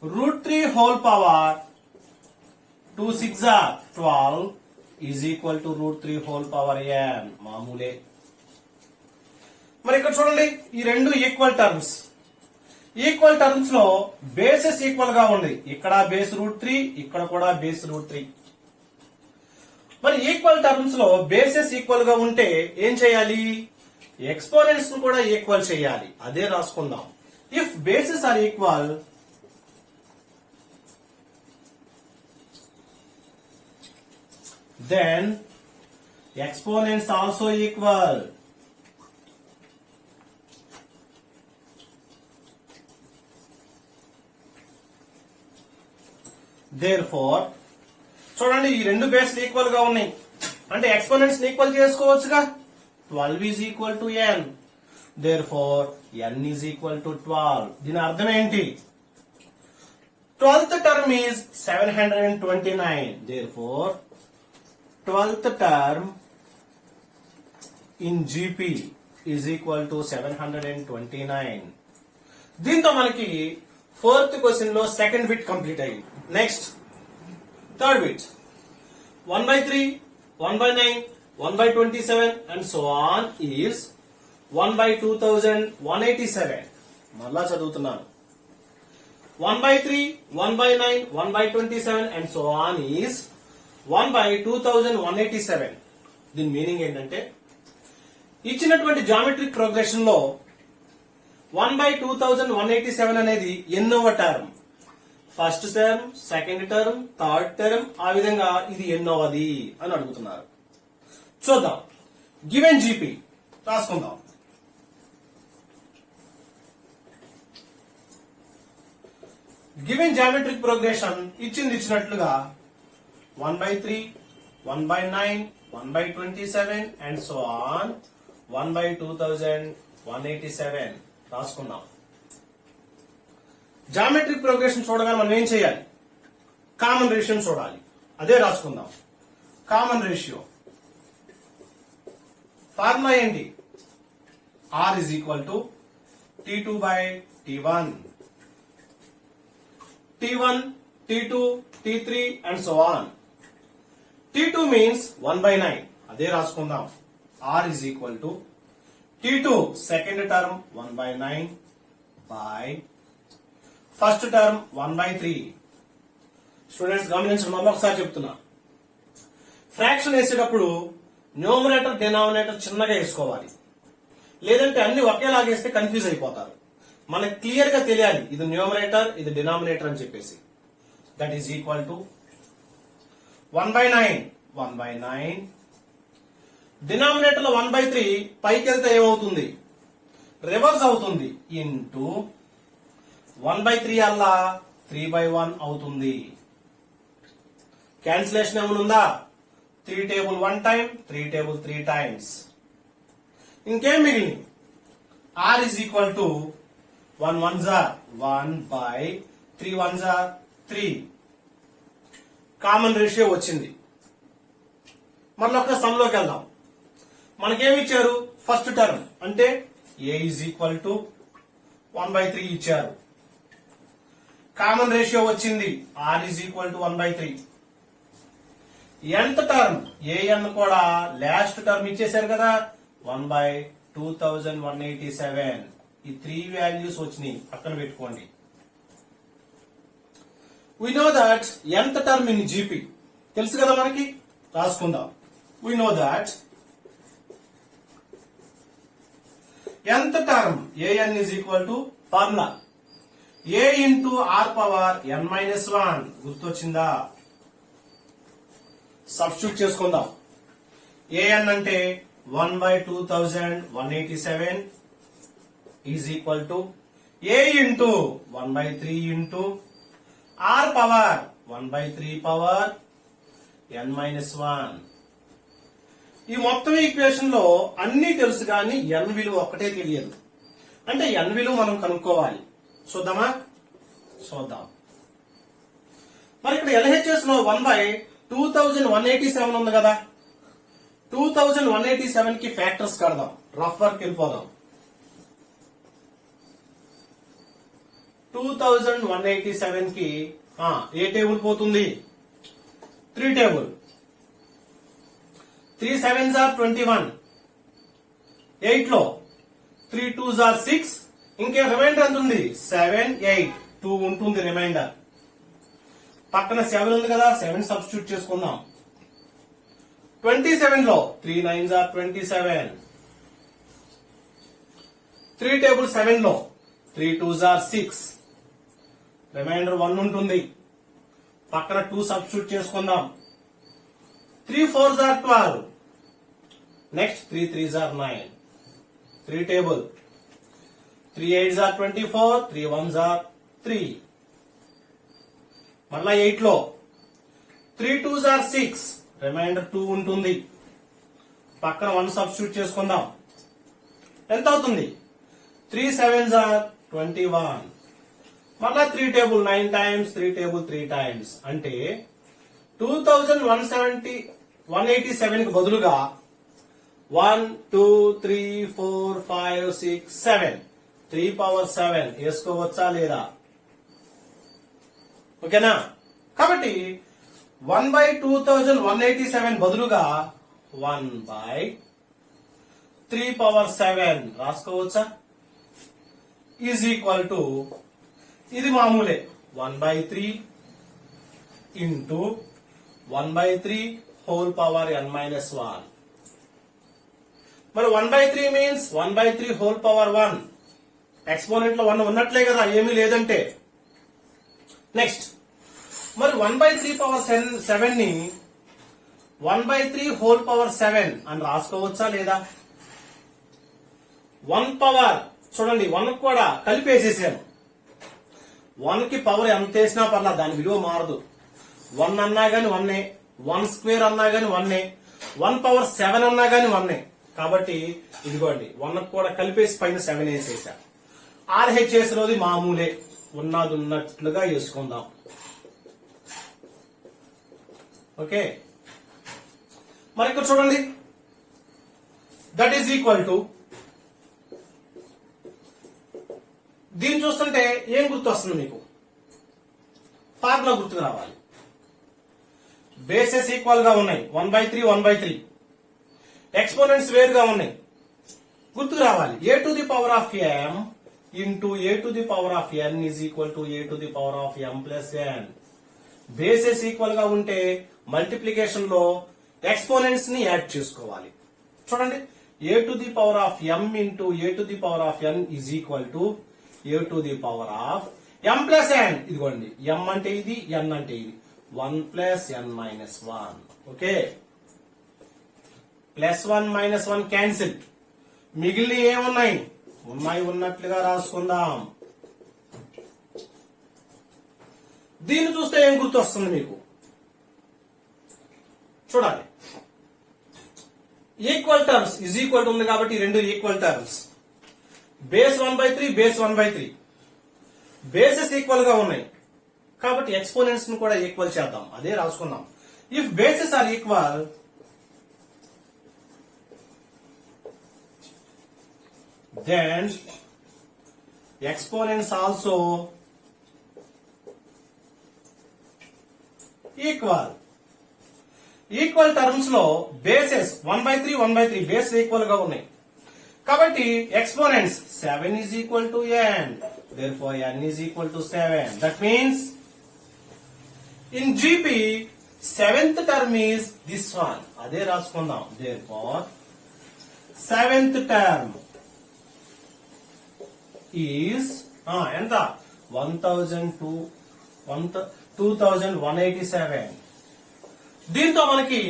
S1: √3 whole power 2 6 are 12 is equal to √3 whole power n మామూలే. మరి ఇక్కడ చూడండి, ఈ రెండు ఈక్వల్ టర్మ్స్. ఈక్వల్ టర్మ్స్ లో బేసెస్ ఈక్వల్ గా ఉంది. ఇక్కడ బేస్ √3, ఇక్కడ కూడా బేస్ √3. మరి ఈక్వల్ టర్మ్స్ లో బేసెస్ ఈక్వల్ గా ఉంటే ఏం చేయాలి? ఎక్స్పోనెంట్స్ ను కూడా ఈక్వల్ చేయాలి. అదే రాసుకుందాం. If bases are equal, then exponents also equal. Therefore, చూడండి ఈ రెండు బేస్లు ఈక్వల్ గా ఉన్నాయి అంటే exponents equal చేసుకోవచ్చుగా 12 is equal to n. Therefore, n is equal to 12. దీని అర్థం ఏంటి? 12th term is 729. Therefore, 12th term in GP is equal to 729. దీంతో మనకి ఫోర్త్ క్వశ్చన్ లో సెకండ్ బిట్ కంప్లీట్ అయింది. Next third bit 1/3, 1/9, 1/27 and so on is 1/2187. మళ్ళా చదువుతున్నాను. 1/3, 1/9, 1/27 and so on is 1/2187. దీని మీనింగ్ ఏంటంటే ఇచ్చినటువంటి జామెట్రిక్ ప్రోగ్రెషన్ లో 1/2187 అనేది ఎన్నవ term? First term, second term, third term, ఆ విధంగా ఇది ఎన్నోవది అని అడుగుతున్నారు. చూద్దాం. గివెన్ జీపీ రాసుకుందాం. గివెన్ జామెట్రిక్ ప్రోగ్రెషన్ ఇచ్చినట్లుగా 1/3, 1/9, 1/27 and so on 1/2187 రాసుకున్నాం. జామెట్రిక్ ప్రోగ్రెషన్ చూడగానే మనం ఏం చేయాలి? కామన్ రేషియో చూడాలి. అదే రాసుకుందాం. కామన్ రేషియో ఫార్ములా ఏంటి? R is equal to T2/T1. T1, T2, T3 and so on. T2 means 1/9. అదే రాసుకుందాం. R is equal to T2 second term 1/9 by first term 1/3. Students గమనించండి, మళ్ళీ ఒకసారి చెప్తున్నా. ఫ్రాక్షన్ వేసేటప్పుడు న్యూమరేటర్ డినామినేటర్ చిన్నగా వేసుకోవాలి, లేదంటే అన్ని ఒకేలాగేస్తే కన్ఫ్యూజ్ అయిపోతారు. మనకి క్లియర్ గా తెలియాలి ఇది న్యూమరేటర్ ఇది డినామినేటర్ అని చెప్పేసి. That is equal to 1/9 1/9 denominator లో 1/3 పైకి వెళ్తే ఏమవుతుంది? రివర్స్ అవుతుంది. ఇంటూ 1/3 అల్లా 3/1 అవుతుంది. క్యాన్సిలేషన్ ఏమనుందా? 3 టేబుల్ 1 టైం, 3 టేబుల్ 3 టైమ్స్. ఇంకేం మిగిలింది? R is equal to 1 1s are 1 by 3 1s are 3. Common ratio వచ్చింది. మళ్ళీ ఒక సమ్ లోకి వెళ్దాం. మనకేమి ఇచ్చారు? ఫస్ట్ టర్మ్ అంటే A is equal to 1/3 ఇచ్చారు. కామన్ రేషియో వచ్చింది. R is equal to 1/3. nth term an కూడా లాస్ట్ టర్మ్ ఇచ్చేసారు కదా 1/2187. ఈ 3 వాల్యూస్ వచ్చినాయి, పక్కన పెట్టుకోండి. We know that nth term in GP తెలుసు కదా మనకి, రాసుకుందాం. We know that nth term an is equal to formula a into r power n minus 1. గుర్తొచ్చిందా? సబ్స్టిట్యూట్ చేసుకుందాం. an అంటే 1/2187 is equal to a into 1/3 into r power 1/3 power n minus 1. ఈ మొత్తం equation లో అన్ని తెలుసు కానీ n విలువ ఒక్కటే తెలియదు. అంటే n విలువ మనం కనుక్కోవాలి. చూద్దామా? చూద్దాం. మరి ఇక్కడ LHS లో 1/2187 ఉంది కదా, 2187 కి ఫ్యాక్టర్స్ కడదాం. రఫ్ వర్క్ వెళ్ళిపోదాం. 2187 కి ఏ టేబుల్ పోతుంది? 3 టేబుల్. 3 7s are 21. 8 లో 3 2s are 6. ఇంకే రిమైండర్ ఎంత ఉంది? 7 8 2 ఉంటుంది రిమైండర్. పక్కన 7 ఉంది కదా, 7 సబ్స్టిట్యూట్ చేసుకుందాం. 27 లో 3 9s are 27. 3 టేబుల్ 7 లో 3 2s are 6, రిమైండర్ 1 ఉంటుంది. పక్కన 2 సబ్స్టిట్యూట్ చేసుకుందాం. 3 4s are 12, next 3 3s are 9, 3 table. 3 8s are 24, 3 1s are 3. మళ్ళా 8 లో 3 2s are 6, రిమైండర్ 2 ఉంటుంది. పక్కన 1 సబ్స్టిట్యూట్ చేసుకుందాం. ఎంత అవుతుంది? 3 7s are 21. మళ్ళా 3 టేబుల్ 9 టైమ్స్, 3 టేబుల్ 3 టైమ్స్. అంటే 2187 కి బదులుగా 1 2 3 4 5 6 7, 3 power 7 వేసుకోవచ్చా లేదా? ఓకేనా? కాబట్టి 1/2187 బదులుగా 1/3 power 7 రాసుకోవచ్చా? ఈజ్ ఈక్వల్ టు, ఇది మామూలే, 1/3 into 1/3 whole power n minus 1. మరి 1/3 మీన్స్ 1/3 హోల్ పవర్ 1. ఎక్స్పోనెంట్ లో 1 ఉన్నట్లే కదా, ఏమీ లేదంటే. నెక్స్ట్ మరి 1/3 పవర్ 7 ని 1/3 హోల్ పవర్ 7 అని రాసుకోవచ్చా లేదా? 1 పవర్ చూడండి, 1 కూడా కలిపేసేసాను. 1 కి పవర్ ఎంత వేసినా పర్లా, దాని విలువ మారదు. 1 అన్నా గాని 1, 1 స్క్వేర్ అన్నా గాని 1, 1 పవర్ 7 అన్నా గాని 1. కాబట్టి ఇదిగోండి, 1 కూడా కలిపేసి పైన 7 వేసేసా. RHS లోది మామూలే, ఉన్నది ఉన్నట్లుగా వేసుకుందాం. ఓకే, మరి ఇక్కడ చూడండి, దట్ ఈజ్ ఈక్వల్ టు, దీన్ని చూస్తుంటే ఏం గుర్తు వస్తుంది మీకు? ఫార్ములా గుర్తుకు రావాలి. బేసెస్ ఈక్వల్ గా ఉన్నాయి, 1/3 1/3. ఎక్స్పోనెంట్స్ వేరుగా ఉన్నాయి, గుర్తుకు రావాలి. a to the power of m into a to the power of n is equal to a to the power of m plus n. Bases equal గా ఉంటే మల్టిప్లికేషన్ లో ఎక్స్పోనెంట్స్ ని యాడ్ చేసుకోవాలి. చూడండి, a to the power of m into a to the power of n is equal to a to the power of m plus n. ఇదిగోండి, m అంటే ఇది, n అంటే ఇది. 1 plus n minus 1. Okay, plus 1 minus 1 cancel. మిగిలిన ఏమున్నాయి? ఉన్నట్లుగా రాసుకుందాం. దీన్ని చూస్తే ఏం గుర్తు వస్తుంది మీకు? చూడాలి, equal terms is equal to ఉంది కాబట్టి రెండు equal terms. Base 1/3, base 1/3. Bases equal గా ఉన్నాయి కాబట్టి ఎక్స్పోనెంట్స్ ను కూడా ఈక్వల్ చేద్దాం. అదే రాసుకున్నాం. If bases are equal, then exponents also equal. Equal terms లో బేసెస్ 1/3 1/3 బేస్ ఈక్వల్ గా ఉన్నాయి కాబట్టి exponents 7 is equal to n, therefore n is equal to 7. That means in GP 7th term is this one. అదే రాసుకుందాం. Therefore 7th term is ఎంత? 2187. దీంతో మనకి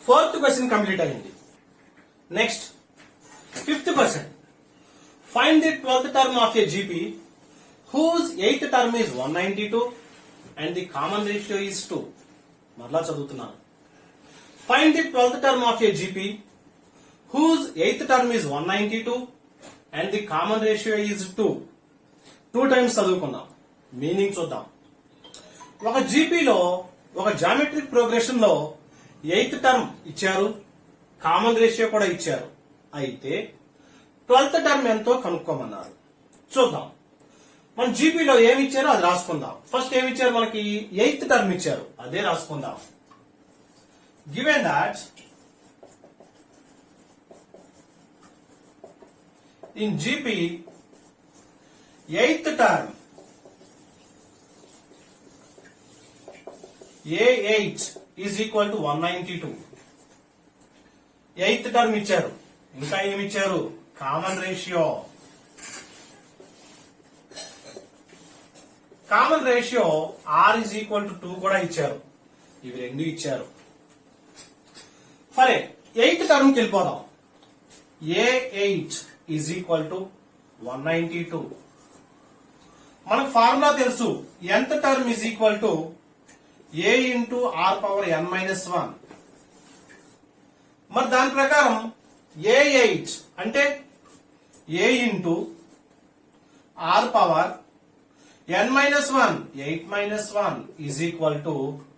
S1: 4th question complete అయింది. Next 5th question. Find the 12th term of a GP whose 8th term is 192 and the common ratio is 2. మరలా చదువుతున్నాను. Find the 12th term of a GP whose 8th term is 192 and the common ratio is 2. 2 times చదువుకుందాం, meaning చూద్దాం. ఒక జీపీలో ఒక geometric progression లో 8th term ఇచ్చారు, common ratio కూడా ఇచ్చారు. అయితే 12th టర్మ్ ఎంతో కనుక్కోమన్నారు. చూద్దాం. మన జీపీలో ఏమి ఇచ్చారో అది రాసుకుందాం. ఫస్ట్ ఏమి ఇచ్చారు? మనకి 8th టర్మ్ ఇచ్చారు, అదే రాసుకుందాం. Given that in GP 8th term A8 is equal to 192. 8th term ఇచ్చారు, ఇంకా ఏమి ఇచ్చారు? Common ratio. Common ratio r is equal to 2 కూడా ఇచ్చారు. ఇవి రెండు ఇచ్చారు. సరే, 8th టర్మ్ కి వెళ్ళిపోదాం. A8 is equal to 192. మనకు ఫార్ములా తెలుసు. nth term is equal to a into R power n minus 1. మరి దాని ప్రకారం A8 అంటే a into R power n minus 1, 8 minus 1 is equal to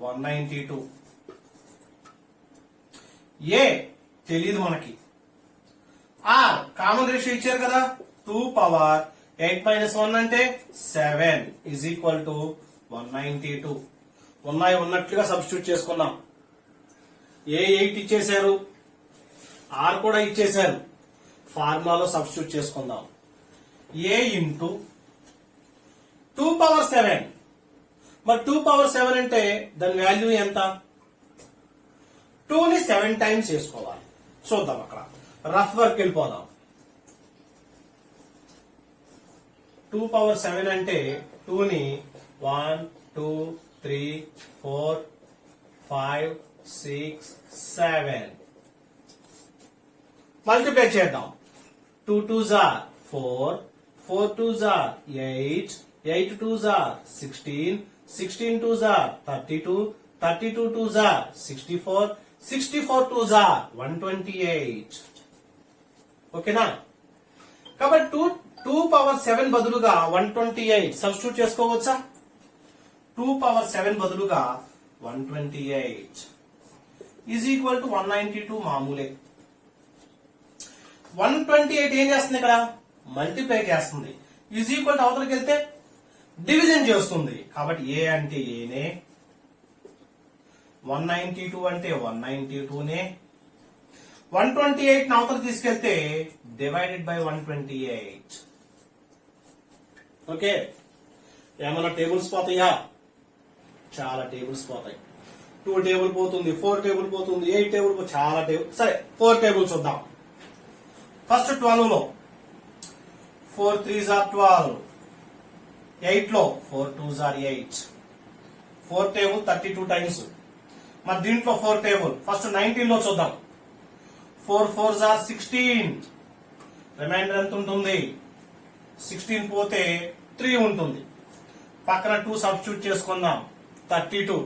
S1: 192. A తెలీదు మనకి. ఆర్ కామన్ రేషియో ఇచ్చారు కదా, 2 పవర్ 8 మైనస్ 1 అంటే 7 ఈజ్ ఈక్వల్ టు 192. ఉన్నట్లుగా సబ్స్టిట్యూట్ చేసుకున్నాం. A8 ఇచ్చేశారు, ఆర్ కూడా ఇచ్చేశారు. ఫార్ములాలో సబ్స్టిట్యూట్ చేసుకుందాం. a into 2 power 7. మరి 2 పవర్ 7 అంటే దాని వాల్యూ ఎంత? 2 ని 7 టైమ్స్ చేసుకోవాలి. చూద్దాం, అక్కడ రఫ్ వర్క్ వెళ్ళిపోదాం. 2 పవర్ 7 అంటే 2 ని 1 2 3 4 5 6 7 మల్టిప్లై చేద్దాం. 2 2s are 4, 4 2s are 8, 8 2s are 16, 16 2s are 32, 32 2s are 64, 64 2s are 128. ఓకేనా? కాబట్టి 2 పవర్ 7 బదులుగా 128 సబ్స్టిట్యూట్ చేసుకోవచ్చా? 2 పవర్ 7 బదులుగా 128 ఈజ్ ఈక్వల్ టు 192. మామూలే. 128 ఏం చేస్తుంది? ఇక్కడ మల్టిప్లై చేస్తుంది. ఈజ్ ఈక్వల్ టు అవతలకి వెళ్తే డివిజన్ చేస్తుంది. కాబట్టి ఏ అంటే ఏనే, 192 అంటే 192నే, 128 అవతల తీసుకెళ్తే డివైడెడ్ బై 128. ఓకే, ఏమన్నా టేబుల్స్ పోతాయా? చాలా టేబుల్స్ పోతాయి. 2 టేబుల్ పోతుంది, 4 టేబుల్ పోతుంది, 8 టేబుల్ పోతుంది, చాలా టేబుల్. సరే, 4 టేబుల్ చూద్దాం. ఫస్ట్ 12 లో 4 3s are 12, 8 లో 4 2s are 8. 4 table 32 times. మరి దీంట్లో 4 టేబుల్. ఫస్ట్ 19 లో చూద్దాం. 4 4s are 16. రిమైండర్ ఎంత ఉంటుంది? 16 పోతే 3 ఉంటుంది. పక్కన 2 సబ్స్టిట్యూట్ చేసుకుందాం. 32.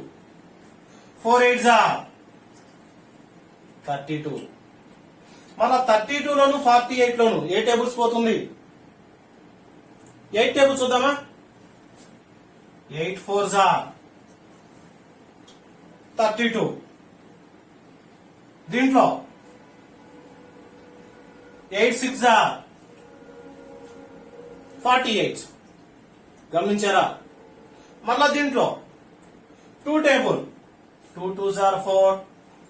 S1: 4 8s are 32. మళ్ళా 32 లోను 48 లోను ఏ టేబుల్స్ పోతుంది? 8 టేబుల్స్ చూద్దామా? 8 4s are 32. దీంట్లో 8 6s are 48. గమనించారా? మళ్ళా దీంట్లో 2 table. 2 2s are 4,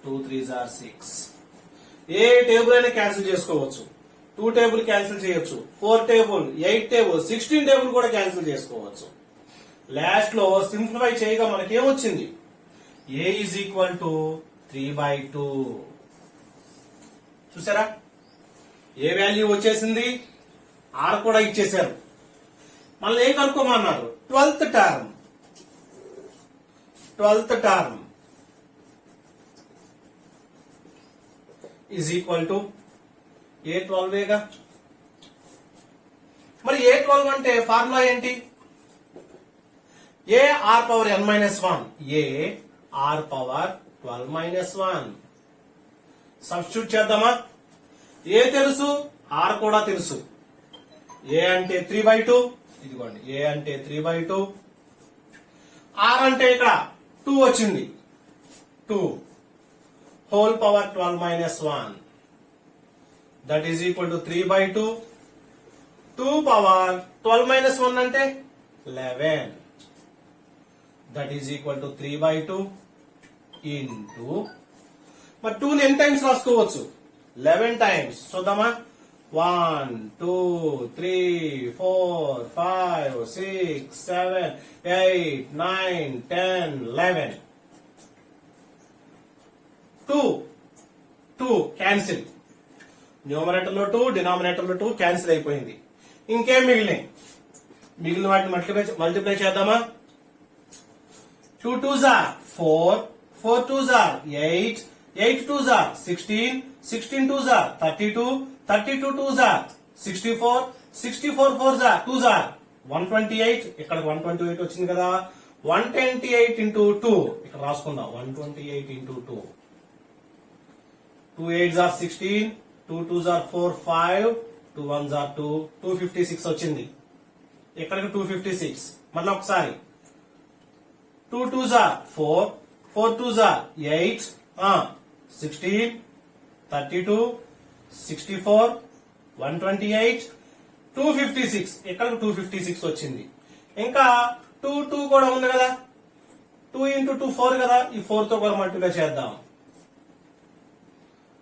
S1: 2 3s are 6. A table అయినా క్యాన్సిల్ చేసుకోవచ్చు. 2 టేబుల్ క్యాన్సిల్ చేయొచ్చు, 4 టేబుల్, 8 టేబుల్, 16 టేబుల్ కూడా క్యాన్సిల్ చేసుకోవచ్చు. లాస్ట్ లో సింప్లిఫై చేయగా మనకేమొచ్చింది? a is equal to 3/2. చూసారా? ఏ వాల్యూ వచ్చేసింది? ఆర్ కూడా ఇచ్చేశారు. మళ్ళీ ఏం కనుక్కోమన్నారు? 12th term. 12th term is equal to A12 గా. మరి A12 అంటే ఫార్ములా ఏంటి? A r power n minus 1, a r power 12 minus 1. Substitute చేద్దామా? ఏ తెలుసు, ఆర్ కూడా తెలుసు. ఏ అంటే 3/2. ఇదిగోండి, ఏ అంటే 3/2. ఆర్ అంటే ఇక్కడ 2 వచ్చింది. 2 whole power 12 minus 1. That is equal to 3/2. 2 power 12 minus 1 అంటే 11. That is equal to 3/2 into, మరి 2 ని ఎన్ని టైమ్స్ రాసుకోవచ్చు? 11 టైమ్స్. చూద్దామా? 1 2 3 4 5 6 7 8 9 10 11. 2 క్యాన్సిల్. న్యూమరేటర్ లో 2, డినామినేటర్ లో 2 క్యాన్సిల్ అయిపోయింది. ఇంకేం మిగిలినాయి? మిగిలిన వాటిని మల్టిప్లై చేద్దామా? 2 2s are 4, 4 2s are 8, 8 2s are 16, 16 2s are 32, 32 2s are 64, 64 4s are 2s are 128. ఇక్కడ 128 వచ్చింది కదా. 128 into 2 ఇక్కడ రాసుకుందాం. 128 into 2. 2 8s are 16, 2 2s are 4 5, 2 1s are 2, 256 వచ్చింది. ఇక్కడికి 256. మళ్ళీ ఒకసారి 2 2s are 4, 4 2s are 8, 16, 32, 64, 128, 256. ఇక్కడికి 256 వచ్చింది. ఇంకా 2 2 కూడా ఉంది కదా. 2 into 2 4 కదా. ఈ 4 తో కూడా మల్టిప్లై చేద్దాం.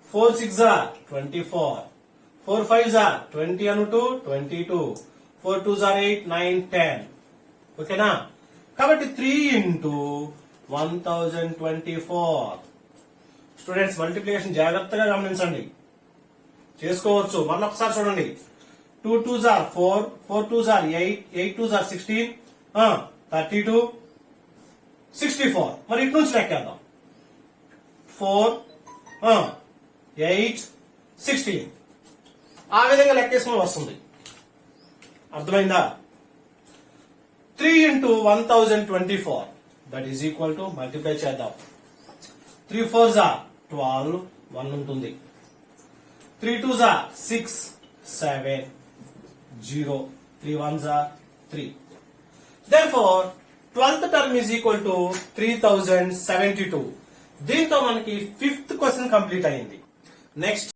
S1: 4 6 are 24, 4 5s are 20 and 2 22, 4 2s are 8 9 10. ఓకేనా? కాబట్టి 3 into 1024. స్టూడెంట్స్ మల్టిప్లికేషన్ జాగ్రత్తగా గమనించండి, చేసుకోవచ్చు. మళ్ళీ ఒకసారి చూడండి. 2 2s are 4, 4 2s are 8, 8 2s are 16, 32, 64. మరి ఇటు నుంచి లెక్కేద్దాం. 4, 8, 16. ఆ విధంగా లెక్కేసుకుని వస్తుంది. అర్థమైందా? 3 into 1024 that is equal to multiply చేద్దాం. 3 4s are 12, 1 ఉంటుంది. 3 2s are 6, 7, 0, 3 1s are 3. Therefore 12th term is equal to 3072. దీంతో మనకి 5th క్వశ్చన్ కంప్లీట్ అయింది. నెక్స్ట్